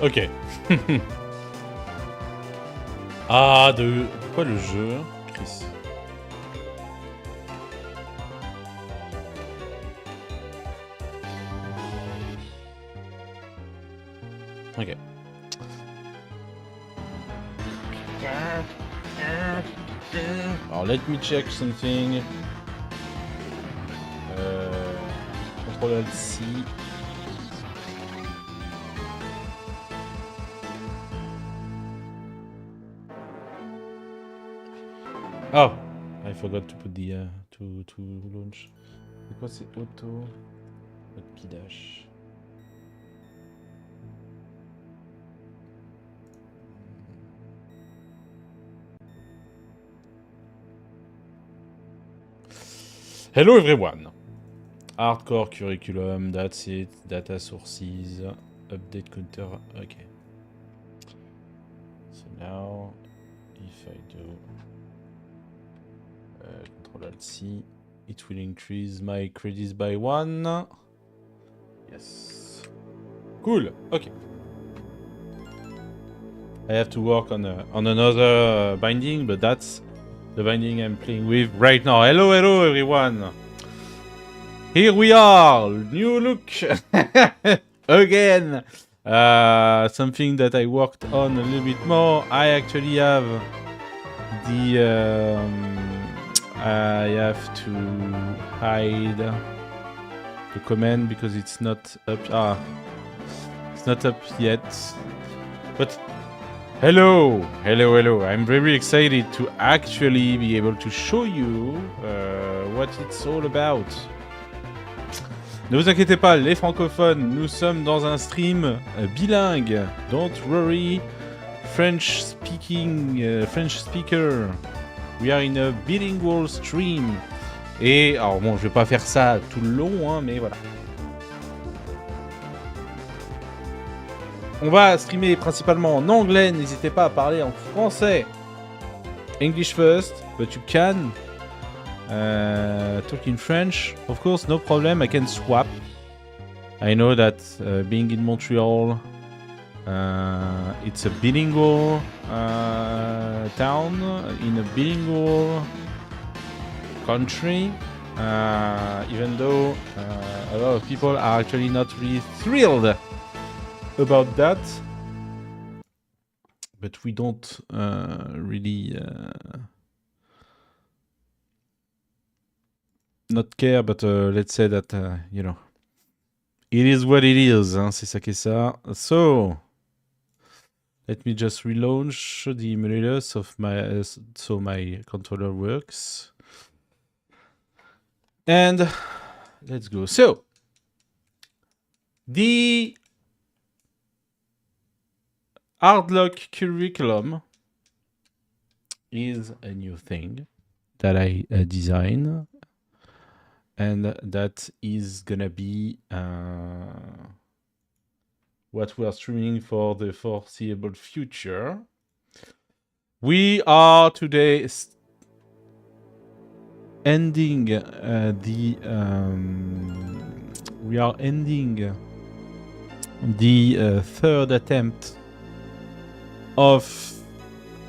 Ok. Ah, de... Pourquoi le jeu, Chris? Ok. Alors, let me check something. Control Alt C. Oh, I forgot to put the to launch. C'est quoi, c'est auto P dash. Hello everyone. Hardcore curriculum, that's it. Data sources, update counter. Okay. So now, if I do Control Alt C, it will increase my credits by 1. Yes. Cool. Okay. I have to work on another binding, but that's the binding I'm playing with right now. Hello, hello everyone. Here we are, new look again. Something that I worked on a little bit more. I actually have the I have to hide the command because it's not up. It's not up yet. But hello. I'm very excited to actually be able to show you what it's all about. Ne vous inquiétez pas, les francophones, nous sommes dans un stream bilingue. Don't worry, French speaker. We are in a bilingual stream. Et alors bon, je vais pas faire ça tout le long, hein, mais voilà. On va streamer principalement en anglais. N'hésitez pas à parler en français. English first, but you can. Talk in French, of course, no problem. I can swap. I know that being in Montreal, it's a bilingual town in a bilingual country. Even though a lot of people are actually not really thrilled about that, but we don't really. Not care, but let's say that, you know, it is what it is, hein, c'est ça qui est ça. So, let me just relaunch the emulator so my controller works. And let's go. So, the Hardlocke curriculum is a new thing that I designed. And that is gonna be what we are streaming for the foreseeable future. We are today ending we are ending the third attempt of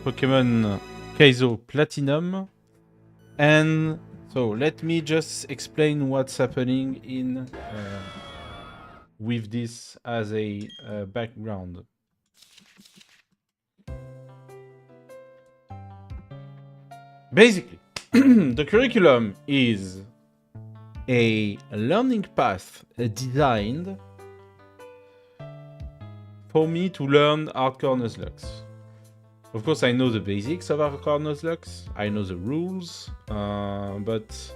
Pokemon Kaizo Platinum, and so let me just explain what's happening in with this as a background. Basically, the curriculum is a learning path designed for me to learn Hardcore Nuzlocke. Of course, I know the basics of Hardcore Nuzlocke, I know the rules, but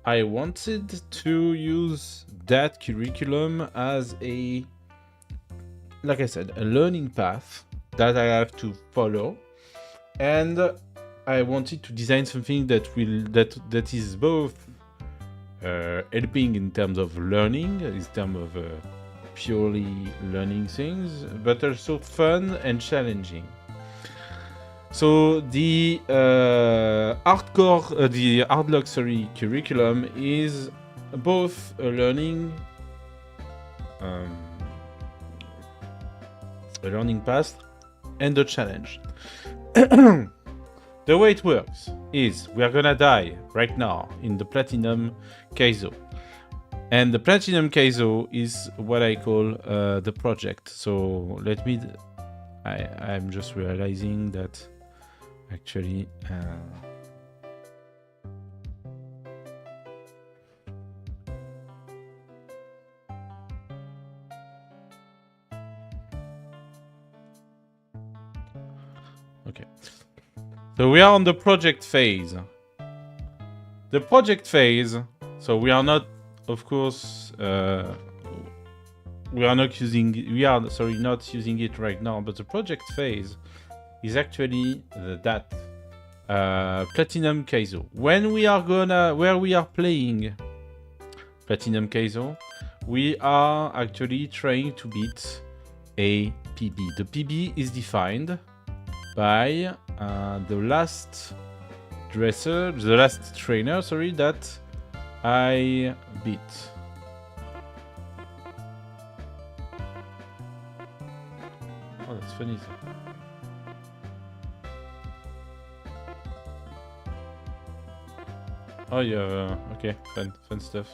I wanted to use that curriculum as a, like I said, a learning path that I have to follow, and I wanted to design something that is both helping in terms of learning, in terms of purely learning things, but also fun and challenging. So the Hardlocke curriculum is both a learning a learning path, and a challenge. The way it works is we are gonna die right now in the Platinum Kaizo. And the Platinum Kaizo is what I call the project. So let me... I'm just realizing that actually... Okay. So we are on the project phase. The project phase, so we are not, of course, we are not using it right now, but the project phase is actually that Platinum Kaizo. Where we are playing Platinum Kaizo, we are actually trying to beat a PB. The PB is defined by the last trainer, that I beat. Oh, that's funny. Oh yeah, okay, fun stuff.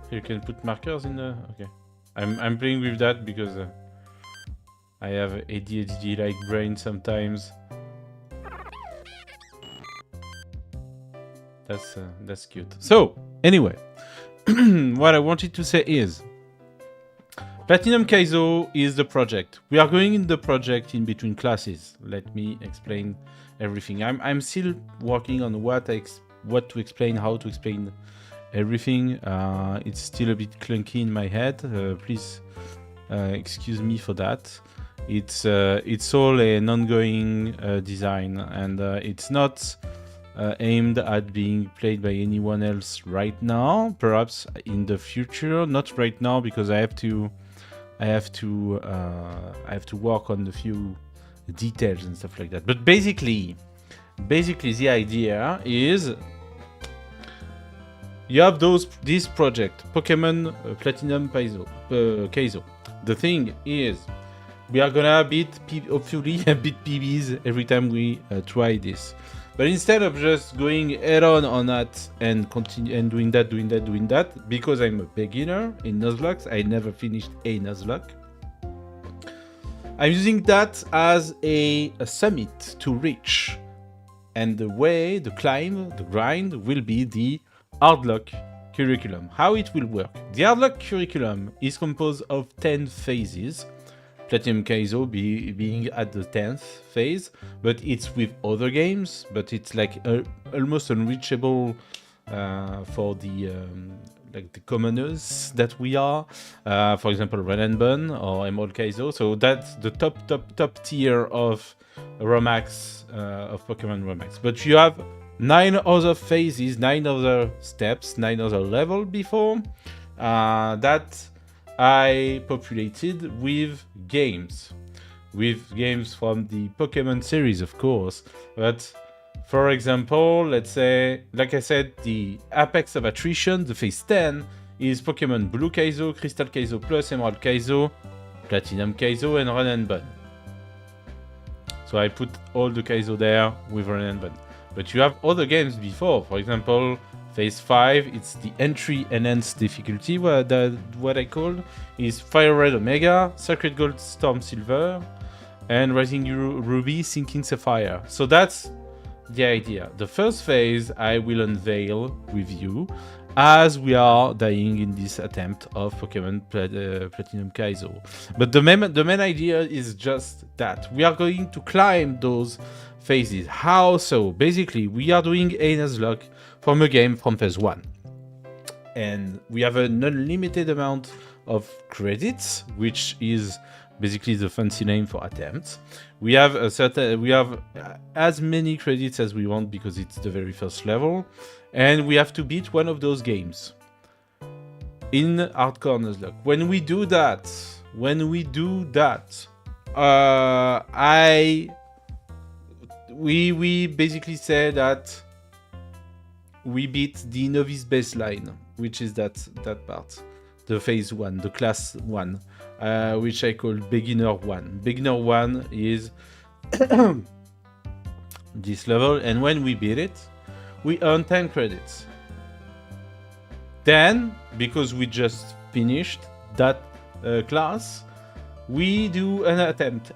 You can put markers in the... Okay. I'm playing with that because I have ADHD-like brain sometimes. That's cute. So, anyway, what I wanted to say is Platinum Kaizo is the project. We are going in the project in between classes. Let me explain everything. I'm still working on what to explain, how to explain everything. It's still a bit clunky in my head. Please excuse me for that. It's all an ongoing design, and it's not aimed at being played by anyone else right now. Perhaps in the future, not right now, because I have to work on a few details and stuff like that. But basically the idea is you have this project, Pokemon Platinum Kaizo. The thing is, we are gonna hopefully beat PBs every time we try this. But instead of just going head on that and continue and doing that, because I'm a beginner in Nuzlocke, I never finished a Nuzlocke. I'm using that as a summit to reach. And the way, the climb, the grind will be the Hardlocke curriculum. How it will work? The Hardlocke curriculum is composed of 10 phases. Platinum Kaizo being at the 10th phase, but it's with other games, but it's like almost unreachable for the commoners that we are. For example, Run and Bun or Emerald Kaizo. So that's the top tier of Romax, of Pokemon Romax. But you have 9 other phases, 9 other steps, 9 other levels before that I populated with games from the Pokemon series, of course. But for example, let's say, like I said, the apex of attrition, the phase 10, is Pokemon Blue Kaizo, Crystal Kaizo Plus, Emerald Kaizo, Platinum Kaizo, and Run and Bun. So I put all the Kaizo there with Run and Bun. But you have other games before. For example, phase 5, it's the entry enhanced difficulty, what I call is Fire Red Omega, Sacred Gold Storm Silver, and Rising Ruby Sinking Sapphire. So that's the idea. The first phase I will unveil with you as we are dying in this attempt of Pokemon Platinum Kaizo. But the main idea is just that. We are going to climb those phases. How so? Basically, we are doing a Nuzlocke from a game from phase 1. And we have an unlimited amount of credits, which is basically the fancy name for attempts. We have as many credits as we want because it's the very first level, and we have to beat one of those games in Hardcore Nuzlocke. When we do that, we basically say that we beat the novice baseline, which is that part, the phase 1, the class 1, which I call beginner 1. Beginner 1 is this level, and when we beat it, we earn 10 credits. Then, because we just finished that class, we do an attempt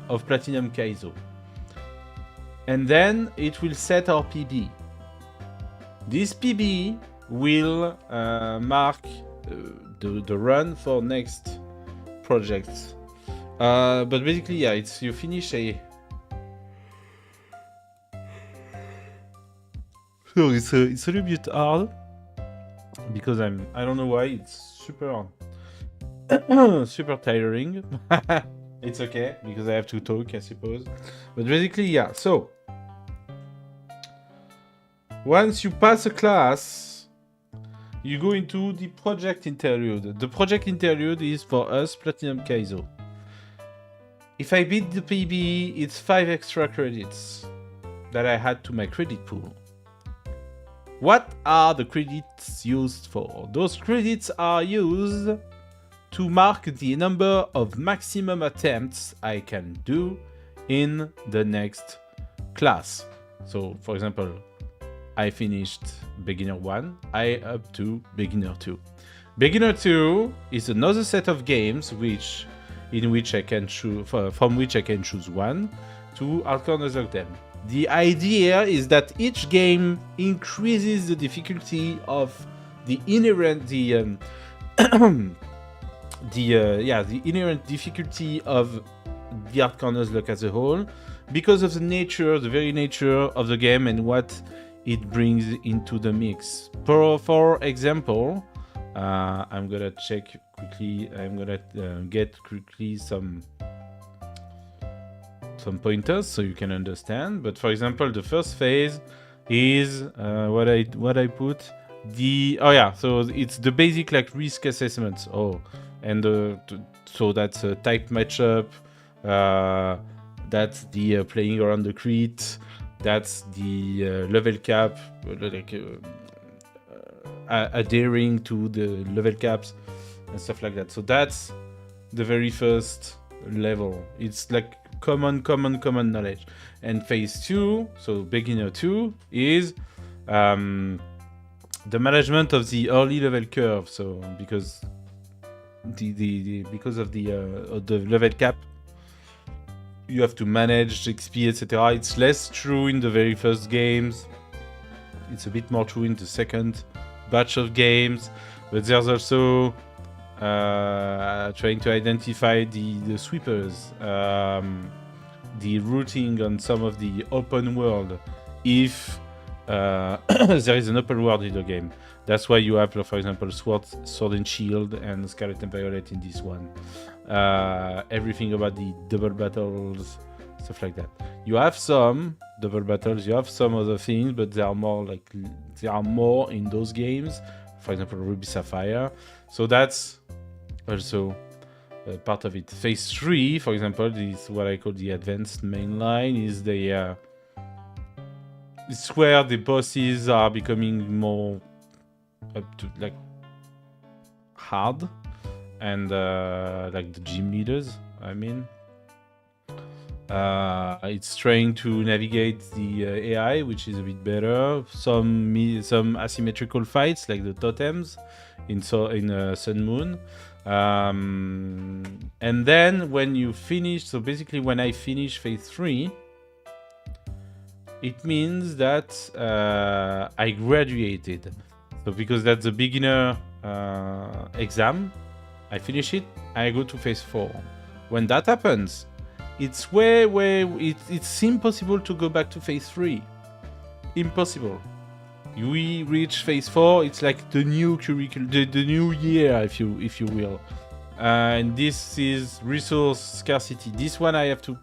of Platinum Kaizo. And then it will set our PB. This PB will mark the run for next projects. But basically, yeah, it's you finish a. So it's a little bit hard because I don't know why it's super super tiring. It's okay because I have to talk, I suppose. But basically, yeah. So once you pass a class, you go into the project interlude. The project interlude is for us Platinum Kaizo. If I beat the PB, it's 5 extra credits that I add to my credit pool. What are the credits used for? Those credits are used to mark the number of maximum attempts I can do in the next class. So, for example, I finished Beginner 1, I up to Beginner 2. Beginner 2 is another set of games from which I can choose one to Hardcore Nuzlocke them. The idea is that each game increases the difficulty of the inherent the inherent difficulty of the Hardcore Nuzlocke as a whole because of the very nature of the game and what it brings into the mix. For example, I'm gonna check quickly. I'm gonna get quickly some pointers so you can understand. But for example, the first phase is what I put. So it's the basic like risk assessments. So that's a type matchup. That's the playing around the crit. That's the level cap, adhering to the level caps and stuff like that. So that's the very first level. It's like common knowledge. And phase 2, so beginner 2, is the management of the early level curve. So because because of the level cap, you have to manage XP, etc. It's less true in the very first games. It's a bit more true in the second batch of games. But there's also trying to identify the sweepers, the routing on some of the open world. If there is an open world in the game, that's why you have, for example, Sword and Shield and Scarlet and Violet in this one. Everything about the double battles, stuff like that. You have some double battles, you have some other things, but there are more in those games. For example, Ruby Sapphire. So that's also part of it. Phase 3, for example, is what I call the advanced mainline. Is it's where the bosses are becoming more up to like hard. And like the gym leaders, I mean, it's trying to navigate the AI, which is a bit better. Some asymmetrical fights, like the totems in Sun Moon. And then when you finish, so basically when I finish phase 3, it means that I graduated. So because that's the beginner exam. I finish it, I go to phase 4. When that happens, it's it's impossible to go back to phase 3. Impossible. We reach phase 4, it's like the new curriculum, the new year, if you will. And this is resource scarcity. This one I have to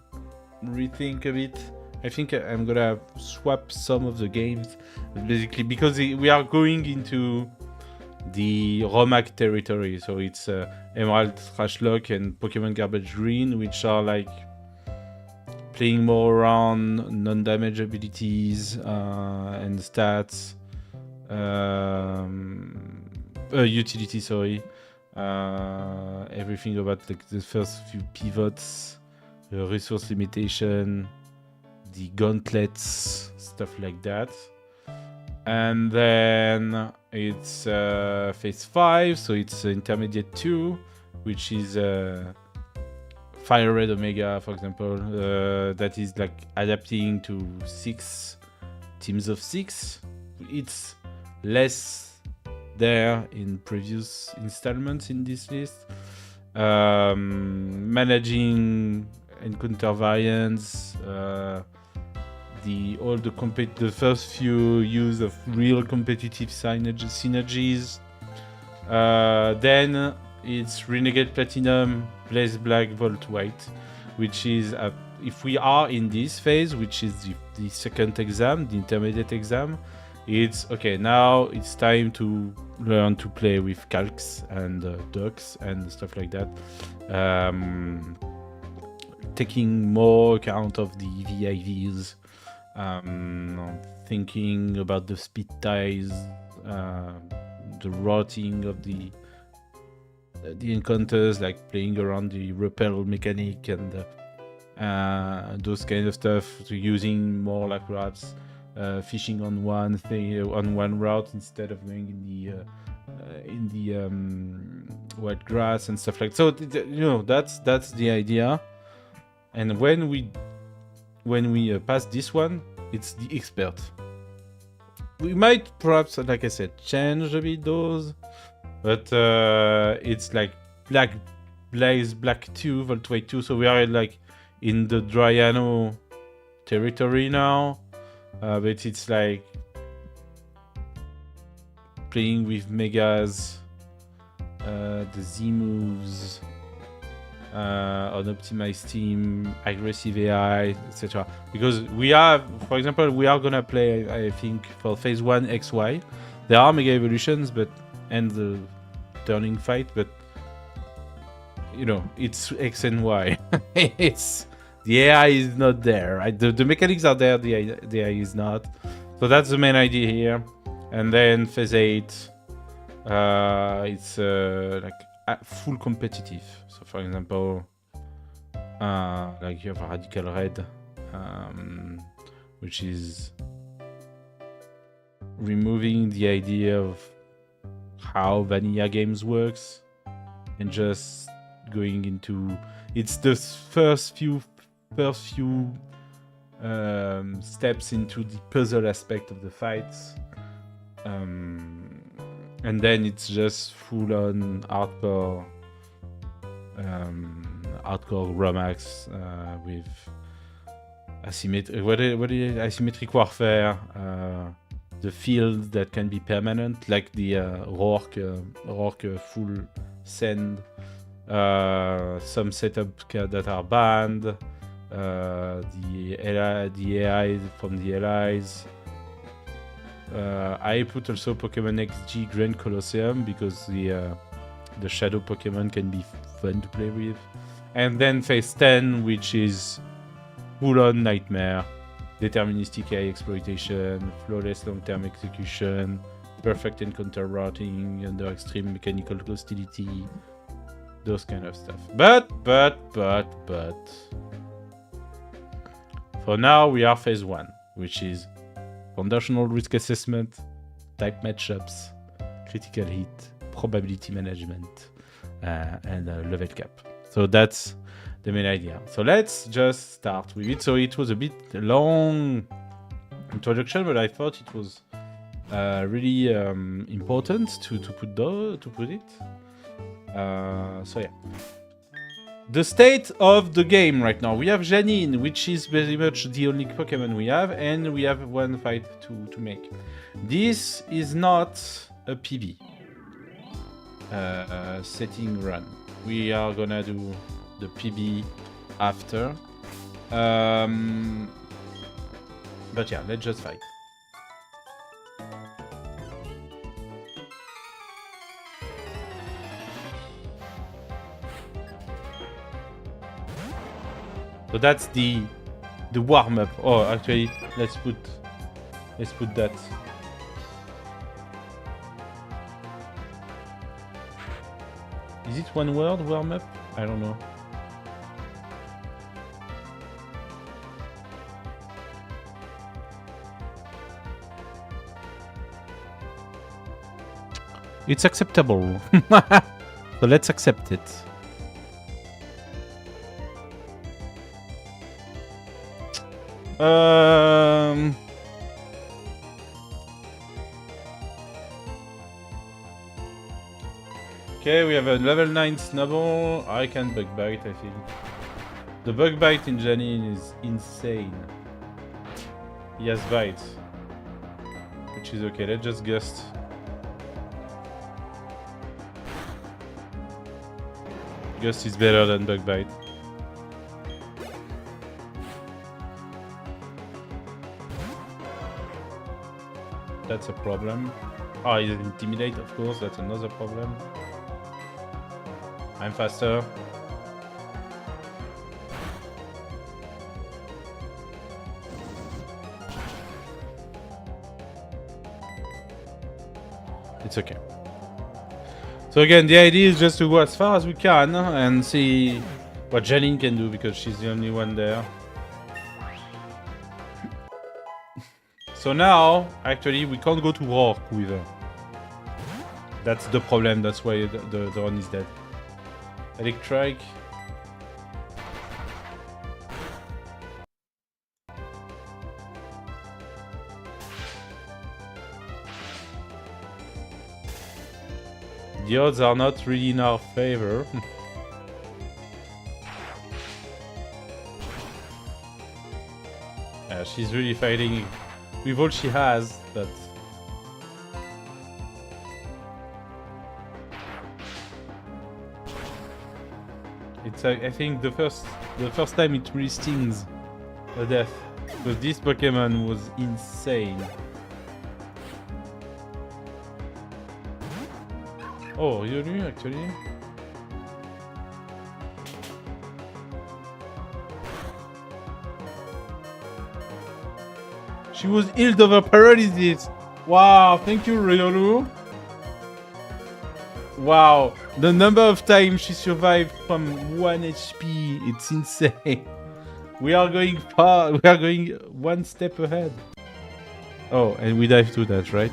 rethink a bit. I think I'm gonna swap some of the games, basically, because we are going into the Romac territory, so it's Emerald, Hardlocke, and Pokemon Garbage Green, which are like playing more around non-damage abilities and stats, utility, sorry. Everything about like the first few pivots, the resource limitation, the gauntlets, stuff like that. And then it's phase 5, so it's intermediate 2, which is Fire Red Omega, for example, that is like adapting to 6 teams of 6. It's less there in previous installments in this list. Managing encounter variants, the first few use of real competitive synergies. Then it's Renegade Platinum, Blaze Black, Volt White, which is if we are in this phase, which is the second exam, the intermediate exam, it's okay. Now it's time to learn to play with calcs and ducks and stuff like that. Taking more account of the VIVs, thinking about the speed ties, the routing of the encounters, like playing around the repel mechanic and those kind of stuff, so using more like routes, fishing on one thing, on one route instead of going in the wet grass and stuff like that. So that's the idea. And when we pass this one, it's the expert. We might perhaps, like I said, change a bit those, but it's like Blaze Black 2, Volt White 2, so we are like in the Dryano territory now, but it's like playing with Megas, the Z moves, on optimized team, aggressive AI, etc. Because we have, for example, we are gonna play, I think, for phase 1 XY. There are mega evolutions, and the turning fight, but it's X and Y. It's the AI is not there, right? The mechanics are there, the AI is not. So that's the main idea here. And then phase 8, it's like full competitive. So for example, like you have Radical Red, which is removing the idea of how vanilla games works and just going into it's the first few steps into the puzzle aspect of the fights, and then it's just full on hardcore Romax with asymmetric warfare, the field that can be permanent, like the Rourke full send, some setups that are banned, the AI from the allies. I put also Pokemon XG Grand Colosseum because the shadow Pokemon can be fun to play with. And then phase 10, which is full-on nightmare, deterministic AI exploitation, flawless long-term execution, perfect encounter routing under extreme mechanical hostility, those kind of stuff. But for now we are phase 1, which is foundational risk assessment, type matchups, critical hit, probability management, and level cap. So that's the main idea. So let's just start with it. So it was a bit long introduction, but I thought it was really important to put it. So yeah. The state of the game right now. We have Janine, which is very much the only Pokemon we have, and we have one fight to make. This is not a PB setting run. We are gonna do the PB after. But yeah, let's just fight. So that's the The warm-up. Oh, actually, let's put that. Is it one word, warm-up? I don't know. It's acceptable. So let's accept it. Okay, we have a level 9 Snubble. I can bug bite, I think. The bug bite in Janine is insane. He has bite, which is okay. Let's just gust. Gust is better than bug bite. That's a problem. Oh, he's intimidate, of course. That's another problem. I'm faster. It's okay. So again, the idea is just to go as far as we can and see what Janine can do because she's the only one there. So now, actually, we can't go to Rourke with her. That's the problem, that's why the run is dead. Electric. The odds are not really in our favor. Yeah, she's really fighting with all she has, but it's I think the first time it really stings a death because this Pokemon was insane. Oh, really? Actually? She was healed over paralysis! Wow, thank you, Riolu! Wow, the number of times she survived from 1 HP, it's insane. We are going far, we are going one step ahead. Oh, and we dive to that, right?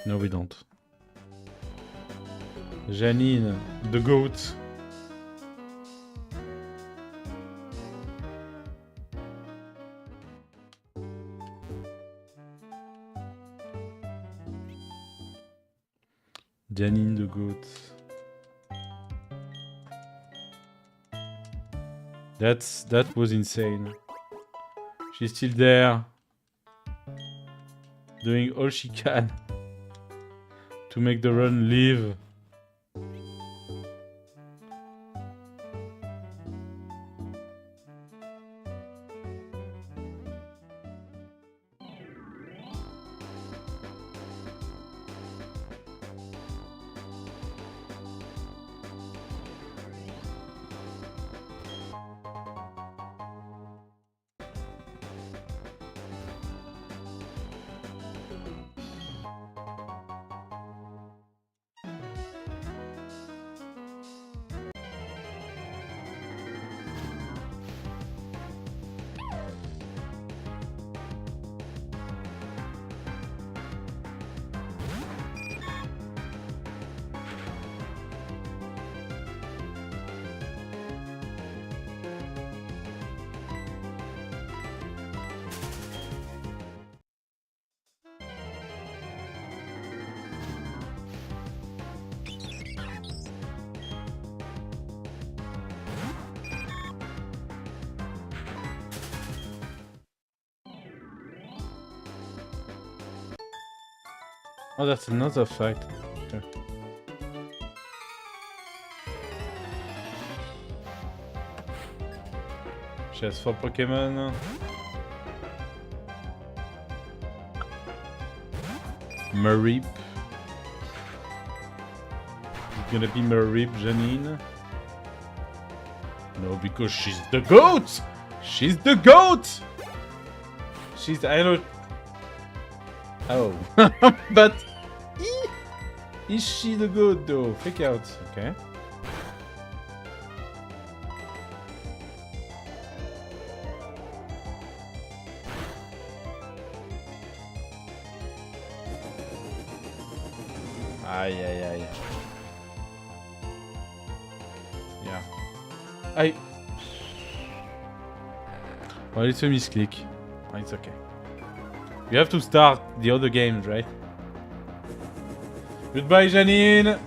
No, we don't. Janine, the goat. Janine, the goat. That was insane. She's still there, doing all she can to make the run live. Oh, that's another fight. Okay. She has 4 Pokemon. Marip. It's gonna be Marip, Janine. No, because she's the GOAT! She's the GOAT! She's... I don't... Oh. But... Is she the GOAT though? Freak out. Okay. Aïe aïe aïe. Yeah. Aïe. Well, it's a misclick. It's okay. We have to start the other games, right? Goodbye, Janine!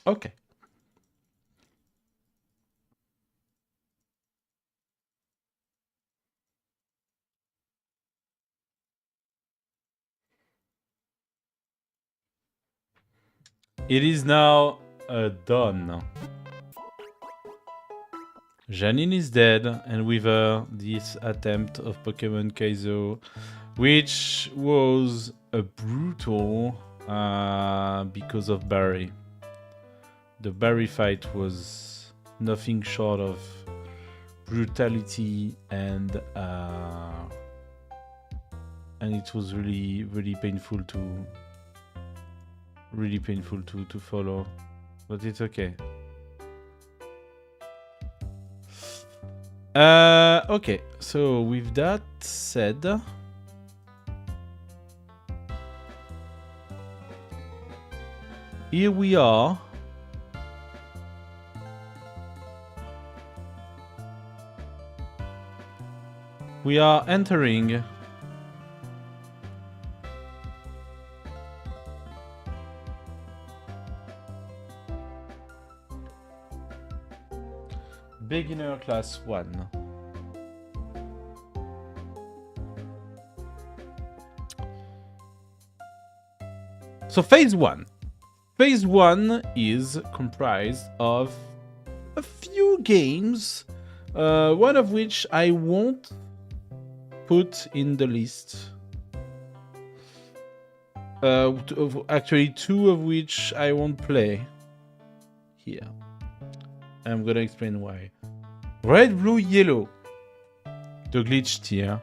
Okay. It is now done. Janine is dead, and with her, this attempt of Pokemon Kaizo, which was a brutal because of Barry. The Barry fight was nothing short of brutality, and it was really, really painful to follow, but it's okay. Okay, so with that said, here we are. We are entering Beginner Class 1. So Phase 1. Phase 1 is comprised of a few games, one of which I won't put in the list. Actually, two of which I won't play here. I'm gonna explain why. Red, blue, yellow. The glitch tier.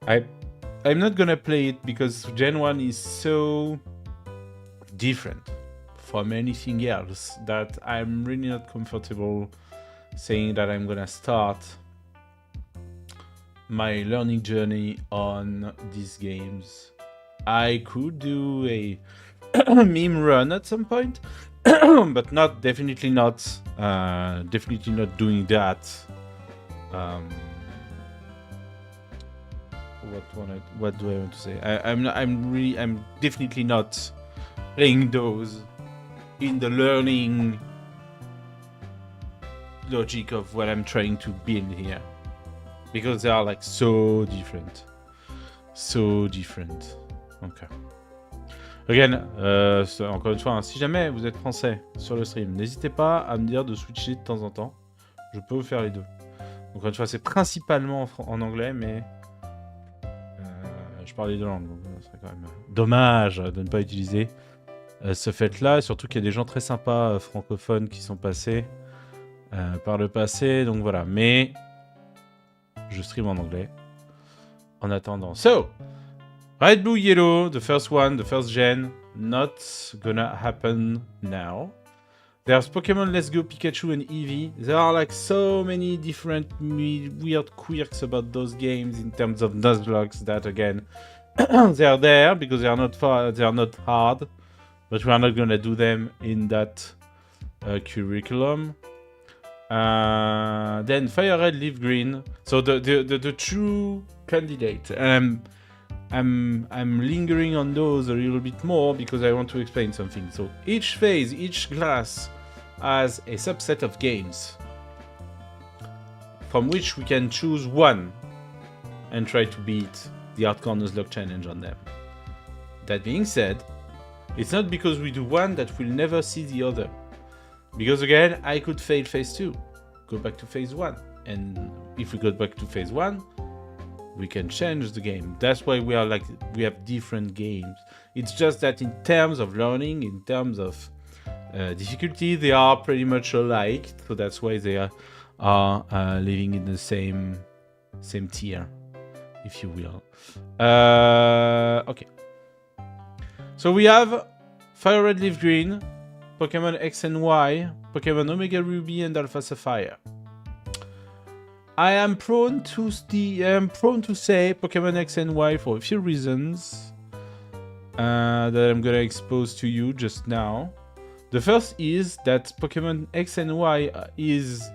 I'm not gonna play it because Gen 1 is so different from anything else that I'm really not comfortable saying that I'm gonna start my learning journey on these games. I could do a meme run at some point, but definitely not doing that. What do I want to say? I'm definitely not playing those in the learning logic of what I'm trying to build here, because they are like so different. Okay. Again, encore une fois, hein, si jamais vous êtes français sur le stream, n'hésitez pas à me dire de switcher de temps en temps. Je peux vous faire les deux. Encore une fois, c'est principalement en anglais, mais je parle les deux langues, donc ce serait quand même dommage de ne pas utiliser ce fait-là. Surtout qu'il y a des gens très sympas francophones qui sont passés par le passé, donc voilà. Mais je stream en anglais en attendant. So, Red, Blue, Yellow, the first one, the first gen, not gonna happen now. There's Pokemon Let's Go Pikachu and Eevee. There are like so many different weird quirks about those games in terms of Nuzlocke that again, they are there because they are not hard, but we are not gonna do them in that curriculum. Then Fire Red, Leaf Green. So the true candidate. I'm lingering on those a little bit more because I want to explain something. So each phase, each class has a subset of games from which we can choose one and try to beat the Hardcore Nuzlocke challenge on them. That being said, it's not because we do one that we'll never see the other. Because again, I could fail phase 2, go back to phase 1. And if we go back to phase 1, we can change the game. That's why we have different games. It's just that in terms of learning, in terms of difficulty, they are pretty much alike. So that's why they are living in the same tier, if you will. Okay. So we have Fire Red Leaf Green, Pokemon X and Y, Pokemon Omega Ruby and Alpha Sapphire. I am prone to say Pokemon X and Y for a few reasons that I'm gonna expose to you just now. The first is that Pokemon X and Y is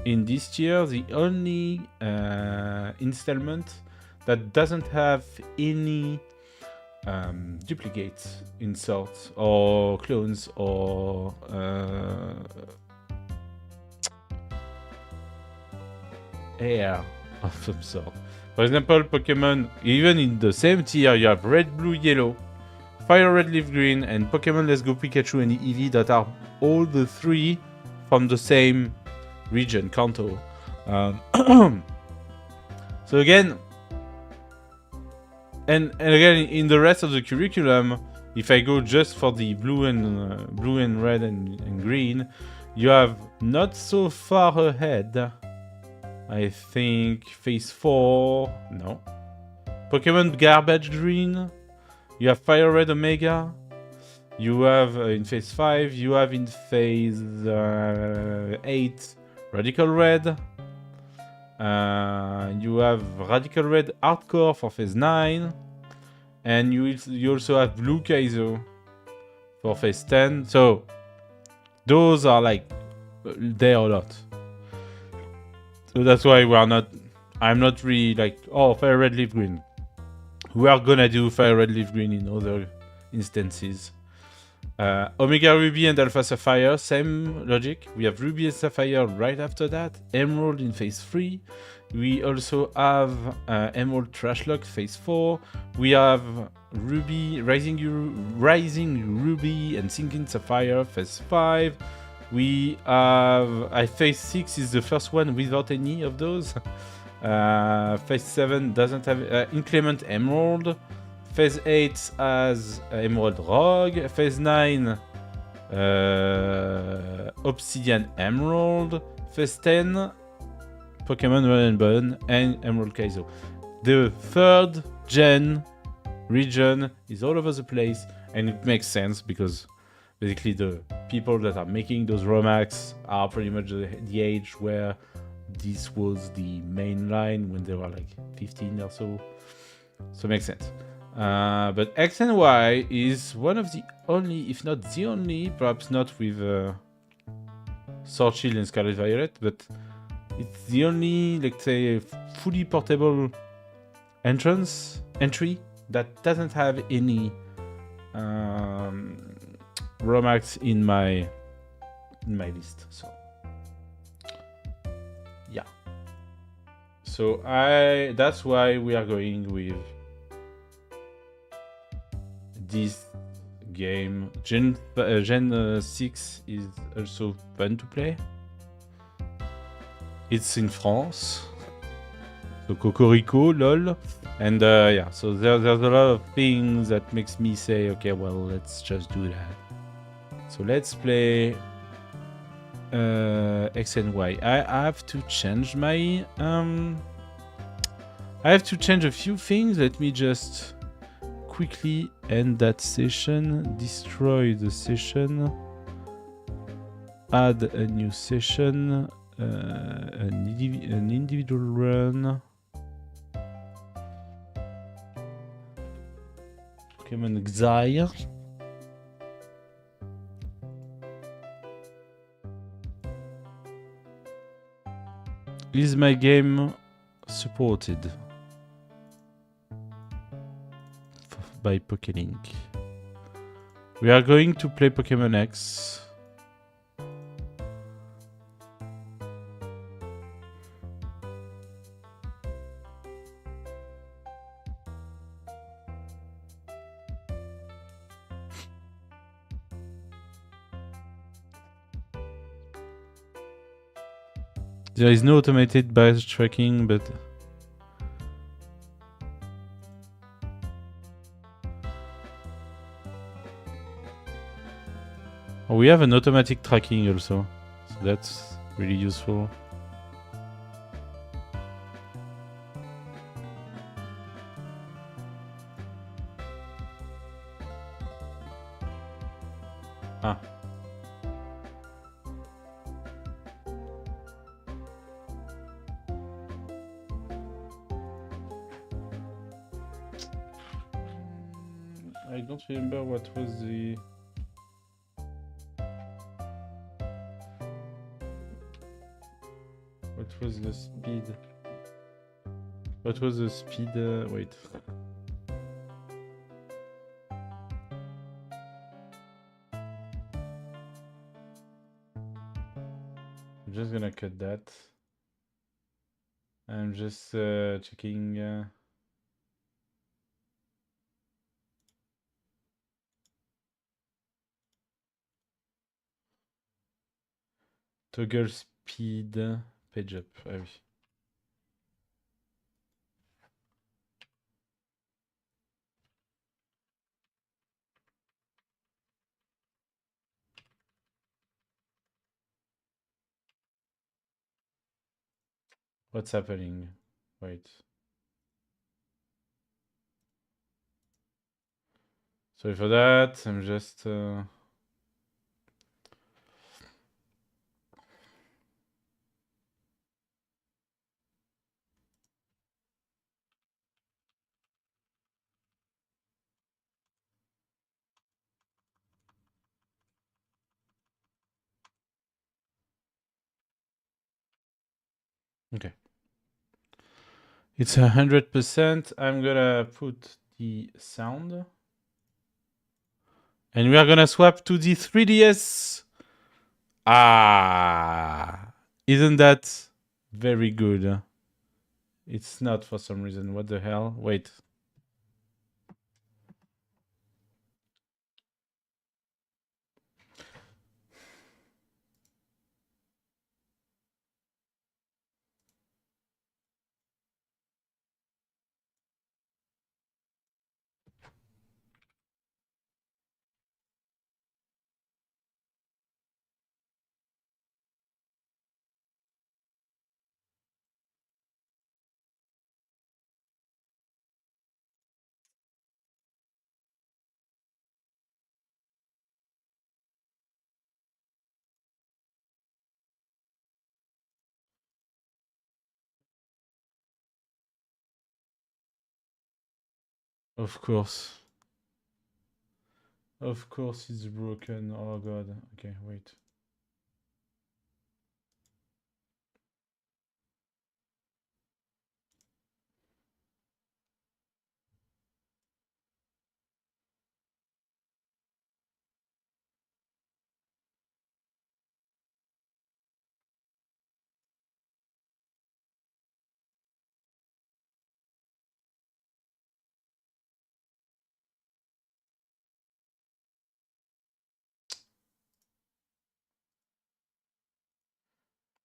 in this tier the only installment that doesn't have any duplicates, inserts, or clones, or air of some sort. For example, Pokemon, even in the same tier, you have Red, Blue, Yellow, Fire Red, Leaf Green, and Pokemon Let's Go Pikachu and Eevee that are all the three from the same region, Kanto. So again, and again, in the rest of the curriculum, if I go just for the blue and red and green, you have not so far ahead. I think phase 4, no. Pokemon Garbage Green, you have Fire Red Omega, you have in phase 5, you have in phase 8 Radical Red, you have Radical Red Hardcore for phase 9, and you also have Blue Kaizo for phase 10. So those are like there a lot. So that's why I'm not really like, oh, Fire Red Leaf Green. We are gonna do Fire Red Leaf Green in other instances. Omega Ruby and Alpha Sapphire, same logic. We have Ruby and Sapphire right after that. Emerald in phase 3. We also have Emerald Trashlock phase 4. We have Ruby, Rising Ruby and Sinking Sapphire phase 5. We have phase 6 is the first one without any of those. Phase 7 doesn't have Inclement Emerald. Phase 8 has Emerald Rogue. Phase 9 Obsidian Emerald. Phase 10 Pokemon Run and Bun and Emerald Kaizo. The third gen region is all over the place, and it makes sense because basically the people that are making those ROMAX are pretty much the age where this was the main line when they were like 15 or so. So it makes sense. But X and Y is one of the only, if not the only, perhaps not with Sword Shield and Scarlet Violet, but it's the only, let's say, fully portable entry that doesn't have any ROMAX in my list. So yeah. So that's why we are going with this game. Gen 6 is also fun to play. It's in France, so Cocorico, lol, and yeah. So there's a lot of things that makes me say, okay, well, let's just do that. So let's play X and Y. I have to change my I have to change a few things. Let me just quickly end that session, destroy the session, add a new session, an individual run. Pokemon Exile. Is my game supported by Pokelink? We are going to play Pokemon X. There is no automated badge tracking, but oh, we have an automatic tracking also, so that's really useful. Ah. I don't remember what was the... What was the speed? What was the speed? Wait. I'm just gonna cut that. I'm just checking. Toggle speed. Page up. Ah oui. What's happening? Wait. Sorry for that. I'm just... Okay. It's 100%. I'm gonna put the sound. And we are gonna swap to the 3DS. Ah, isn't that very good? It's not for some reason. What the hell? Wait. Of course. Of course it's broken. Oh god. Okay, wait.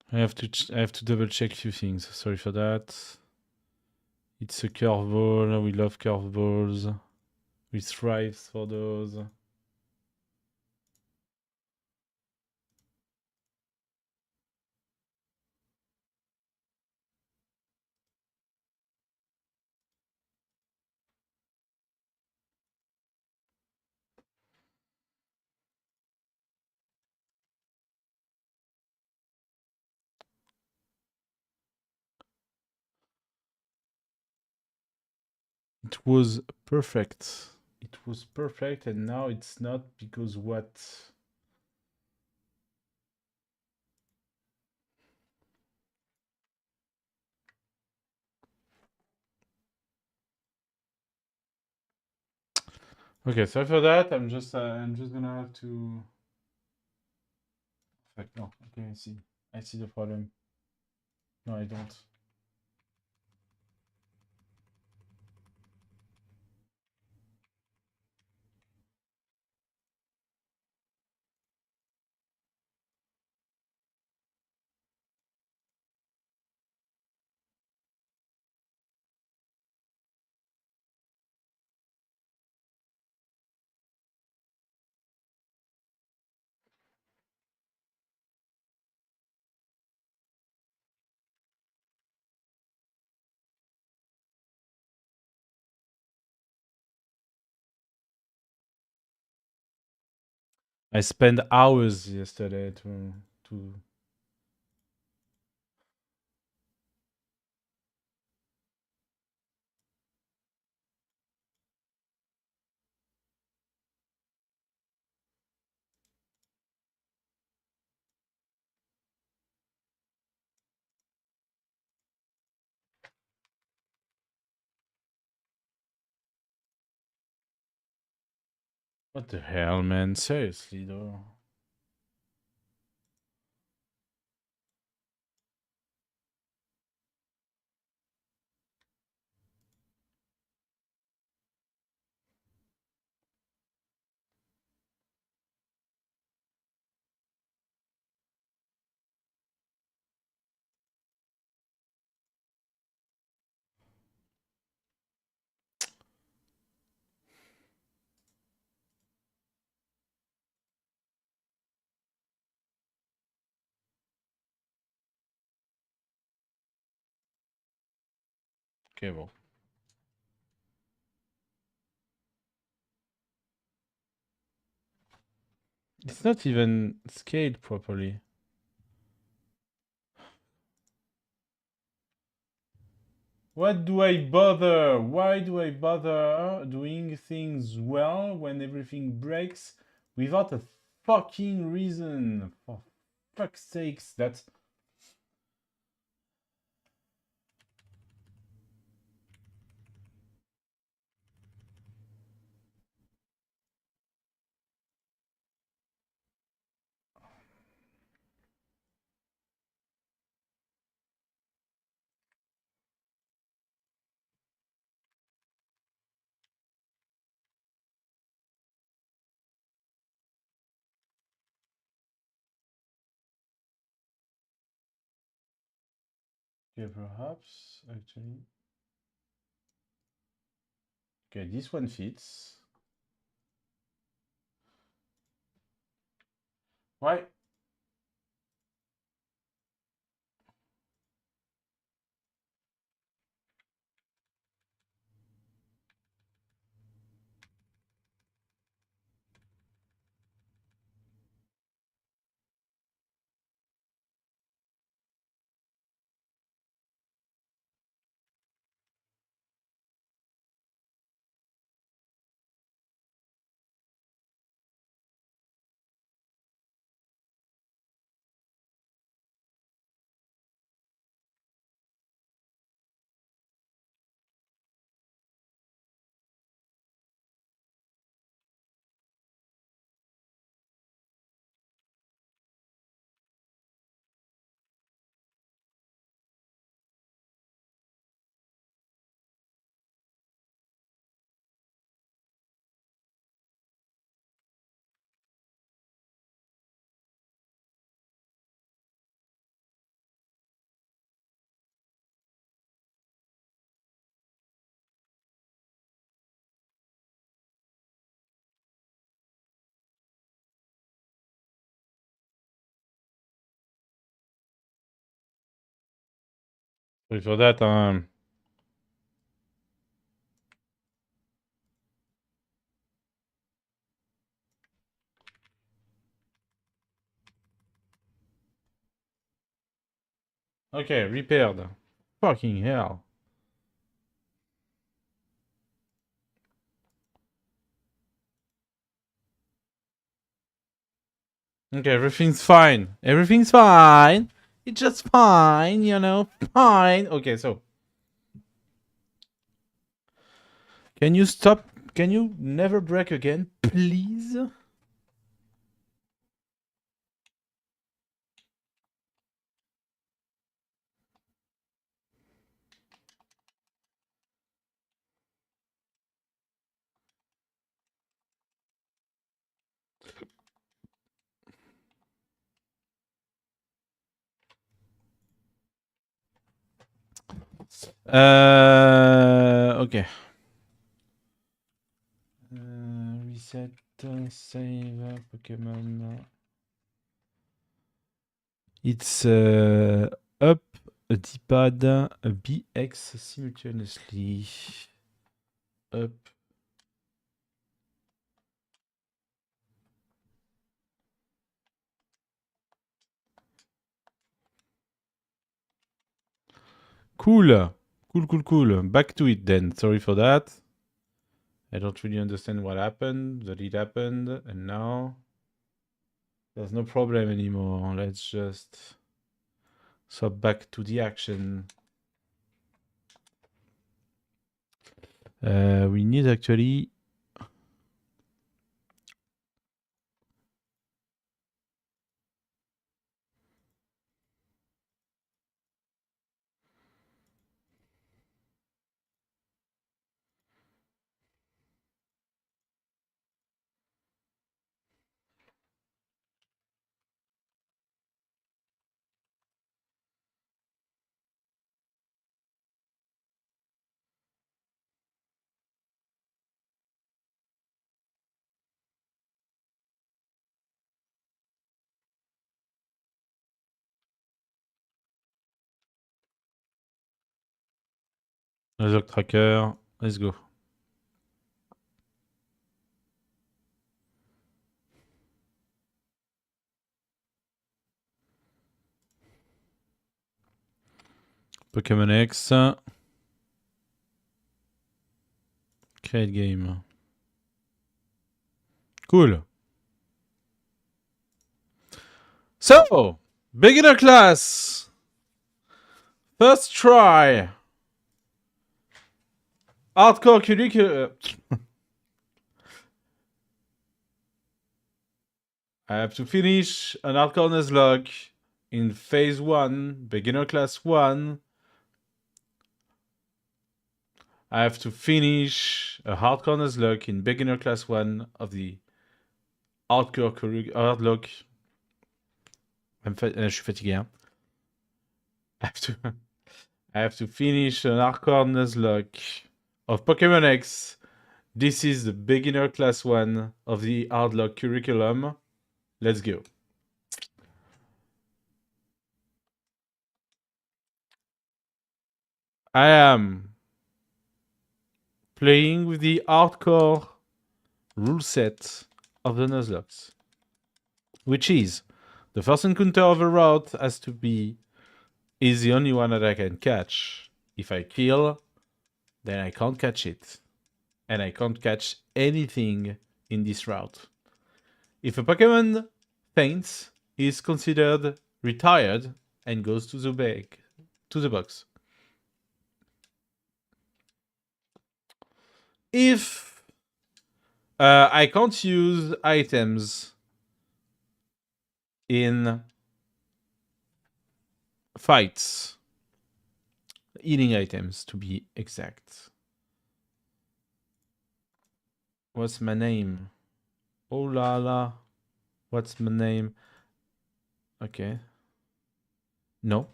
I have to double check a few things. Sorry for that. It's a curveball. We love curveballs. We thrive for those. It was perfect. It was perfect, and now it's not because what? Okay, sorry for that. I'm just gonna have to. No, okay, I see. I see the problem. No, I don't. I spent hours yesterday to What the hell, man? Seriously, though. Okay, bon. It's not even scaled properly. What do I bother? Why do I bother doing things well when everything breaks without a fucking reason? For fuck's sakes, that's... Okay, perhaps, actually... Okay, this one fits. Why? Sorry for that, Okay, repaired. Fucking hell. Okay, everything's fine. Everything's fine. It's just fine, you know? Fine. Okay, so... Can you stop? Can you never break again, please? Okay. Reset, save, Pokemon. It's up, a D-pad, a BX simultaneously. Up. Cool. Cool. Back to it then. Sorry for that. I don't really understand what happened, but it happened, and now there's no problem anymore. Let's just swap back to the action. We need actually... Result tracker. Let's go. Pokémon X. Create game. Cool. So, beginner class. First try. Hardcore curriculum. I have to finish an hardcore Nuzlocke in phase 1, beginner class 1. I have to finish a hardcore Nuzlocke in beginner class 1 of the hardcore Hardlocke. Je suis fatigué, hein. I have to finish an hardcore Nuzlocke of Pokemon X. This is the beginner class 1 of the Hardlock curriculum. Let's go. I am playing with the hardcore rule set of the Nuzlocke, which is the first encounter of a route has to be is the only one that I can catch. If I kill, then I can't catch it. And I can't catch anything in this route. If a Pokemon faints, he is considered retired and goes to the bag, to the box. If I can't use items in fights, eating items to be exact. What's my name? Oh la la. What's my name? Okay. No.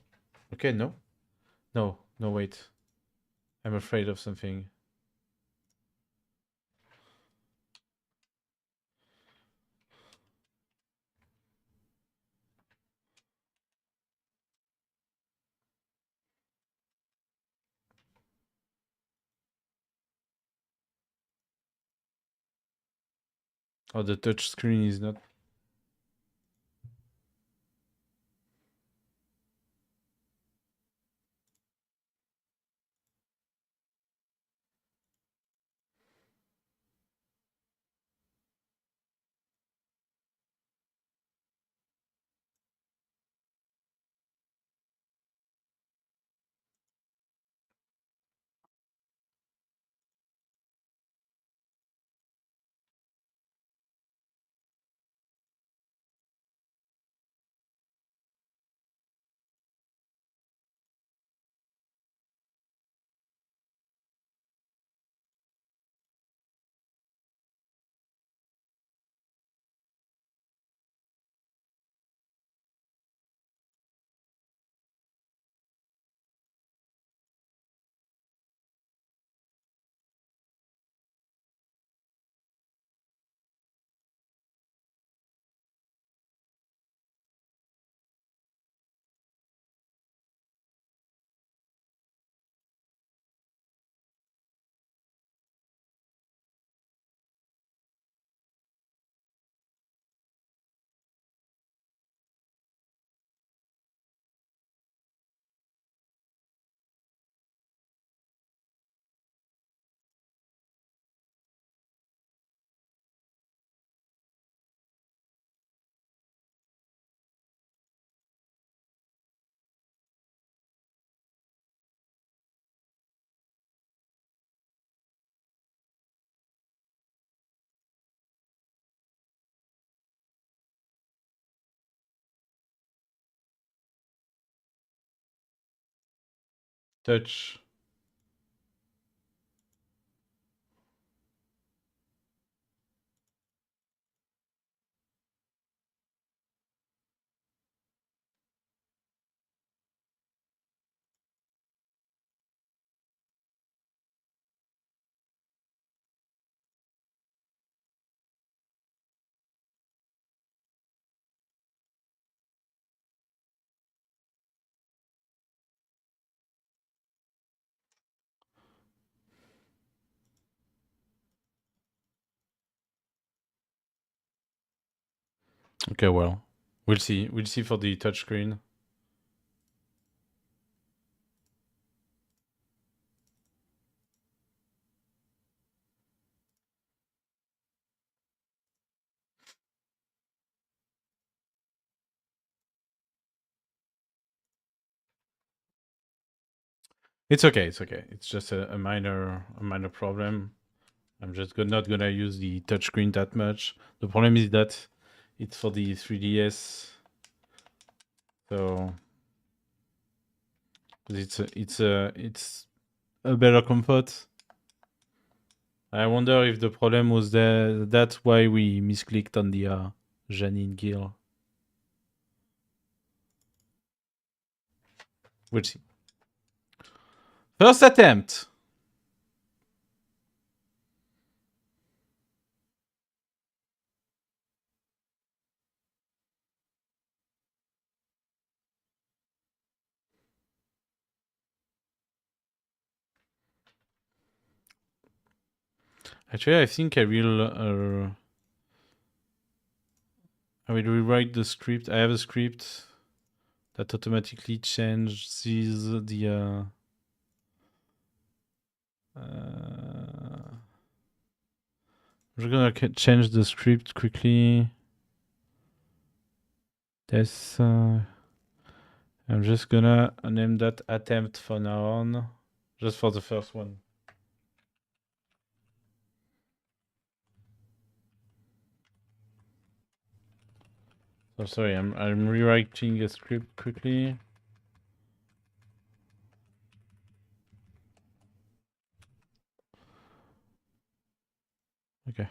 Okay, no. No, wait. I'm afraid of something. Oh, the touch screen is not... Touch. Okay, well, we'll see. We'll see for the touchscreen. It's okay. It's okay. It's just a minor problem. I'm just not gonna use the touchscreen that much. The problem is that it's for the 3DS, so it's a better comfort. I wonder if the problem was there. That's why we misclicked on the Janine Gill. We'll see. First attempt. Actually, I think I will rewrite the script. I have a script that automatically changes the we're gonna change the script quickly. This I'm just gonna name that attempt for now on, just for the first one. So sorry, I'm rewriting a script quickly. Okay.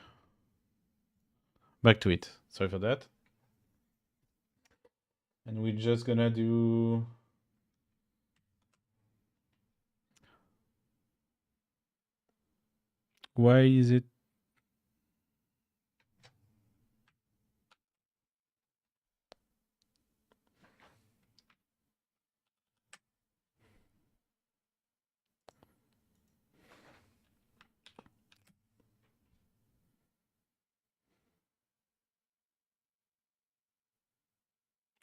Back to it. Sorry for that. And we're just gonna do why is it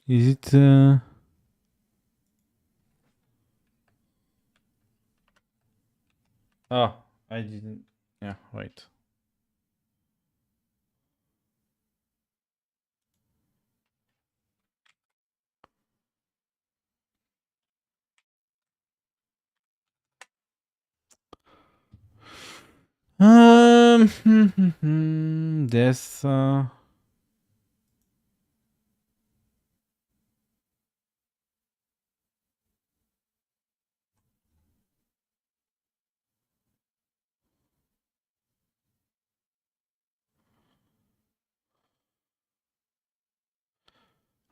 is it oh, I didn't. Yeah, right. This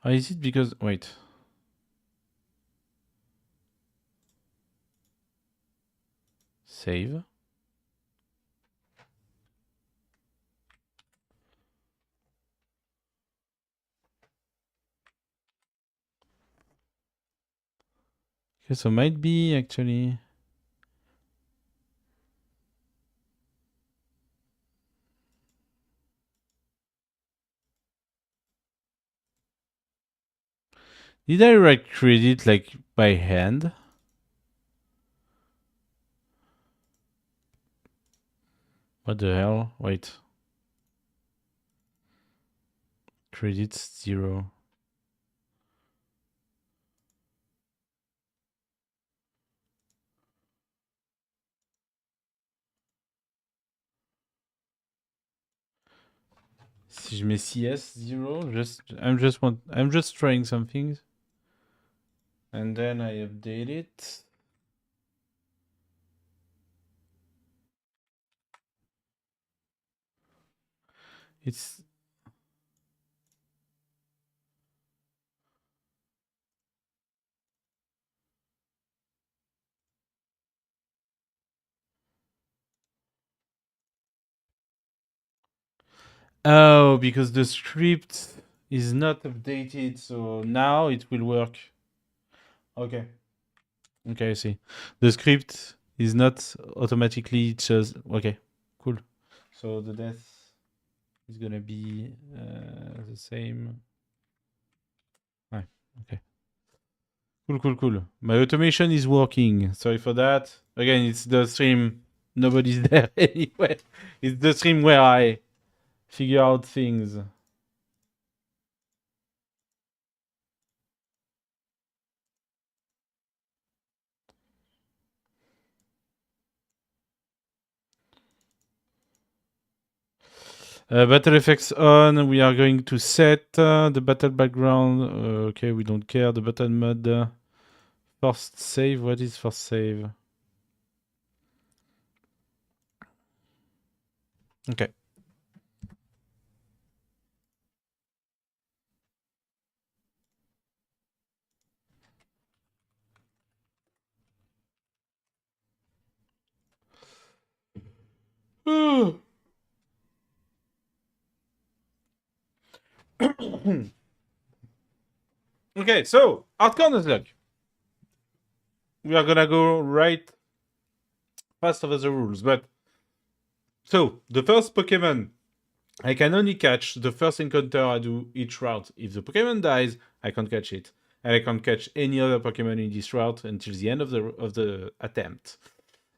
is it because wait. Save. Okay, so might be actually. Did I write credit like by hand? What the hell? Wait. Credits 0. Si je mets CS 0, I'm just trying some things. And then I update it. It's oh, because the script is not updated, so now it will work. Okay. Okay, I see. The script is not automatically just okay. Cool. So the death is gonna be the same. Right. Okay. Cool, cool, cool. My automation is working. Sorry for that. Again, it's the stream. Nobody's there anyway. It's the stream where I figure out things. Battle effects on. We are going to set the battle background. Okay, we don't care. The battle mode. First save. What is first save? Okay. Okay, so Hardcore Nuzlocke. We are gonna go right fast over the rules, but so the first Pokemon I can only catch the first encounter I do each route. If the Pokemon dies, I can't catch it, and I can't catch any other Pokemon in this route until the end of the attempt.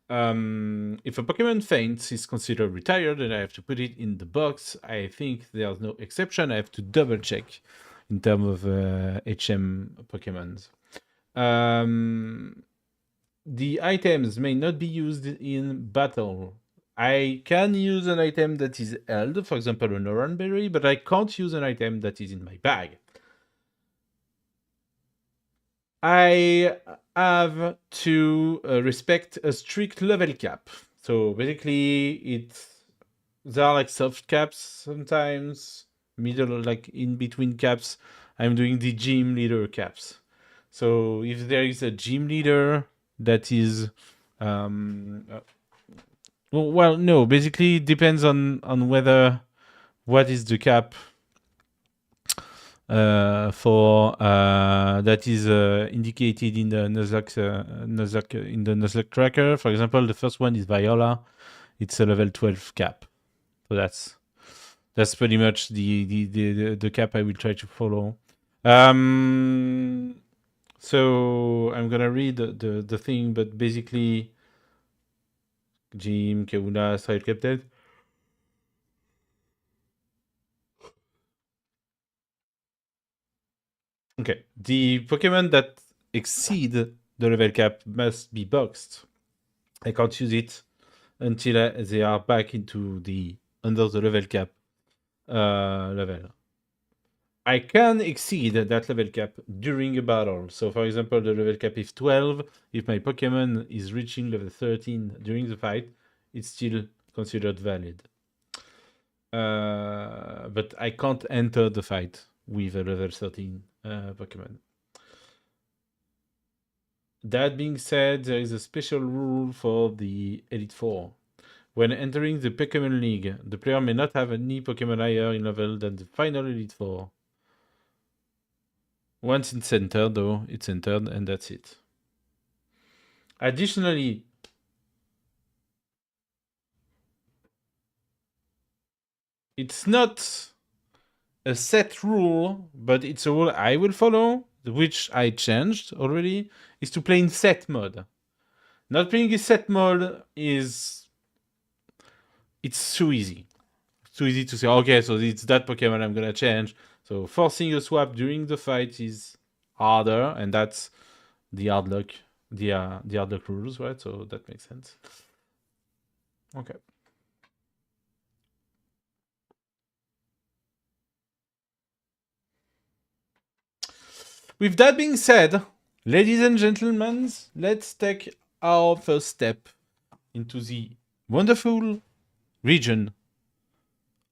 If a Pokemon faints, it's considered retired, and I have to put it in the box. I think there's no exception. I have to double check in terms of HM Pokemons. The items may not be used in battle. I can use an item that is held, for example, an orange berry, but I can't use an item that is in my bag. I have to respect a strict level cap. So basically, there are like soft caps sometimes, middle, like in between caps. I'm doing the gym leader caps. So if there is a gym leader that is, well, no, basically it depends on whether what is the cap for that is indicated in the Nuzlocke tracker. For example, the first one is Viola. It's a level 12 cap. So that's pretty much the cap I will try to follow. So I'm gonna read the thing, but basically, Jim, Keuna, Side Captain. Okay, the Pokemon that exceed the level cap must be boxed. I can't use it until they are back into the under the level cap level. I can exceed that level cap during a battle. So, for example, the level cap is 12. If my Pokemon is reaching level 13 during the fight, it's still considered valid. But I can't enter the fight with a level 13 Pokemon. That being said, there is a special rule for the Elite Four. When entering the Pokemon League, the player may not have any Pokemon higher in level than the final Elite Four. Once it's entered, though, it's entered, and that's it. Additionally, it's not a set rule, but it's a rule I will follow, which I changed already, is to play in set mode. Not playing in set mode it's too easy. It's too easy to say, okay, so it's that Pokemon I'm gonna change. So forcing a swap during the fight is harder, and that's the Hardlocke, the Hardlocke rules, right? So that makes sense. Okay. With that being said, ladies and gentlemen, let's take our first step into the wonderful region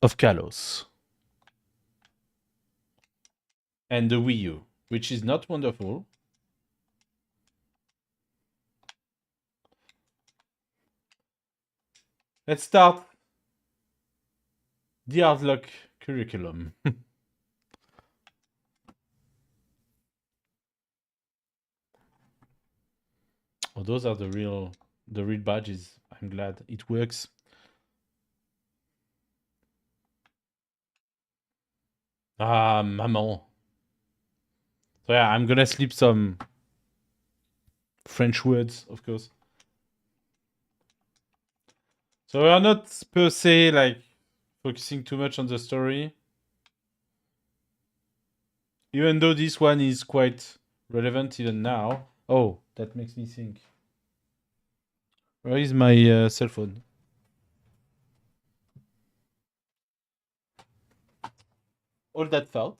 of Kalos and the Wii U, which is not wonderful. Let's start the Hardlocke curriculum. Oh, those are the real badges. I'm glad it works. Ah, maman. So yeah, I'm gonna slip some French words, of course. So we are not per se like focusing too much on the story, even though this one is quite relevant even now. Oh, that makes me think. Where is my cell phone? All that thought.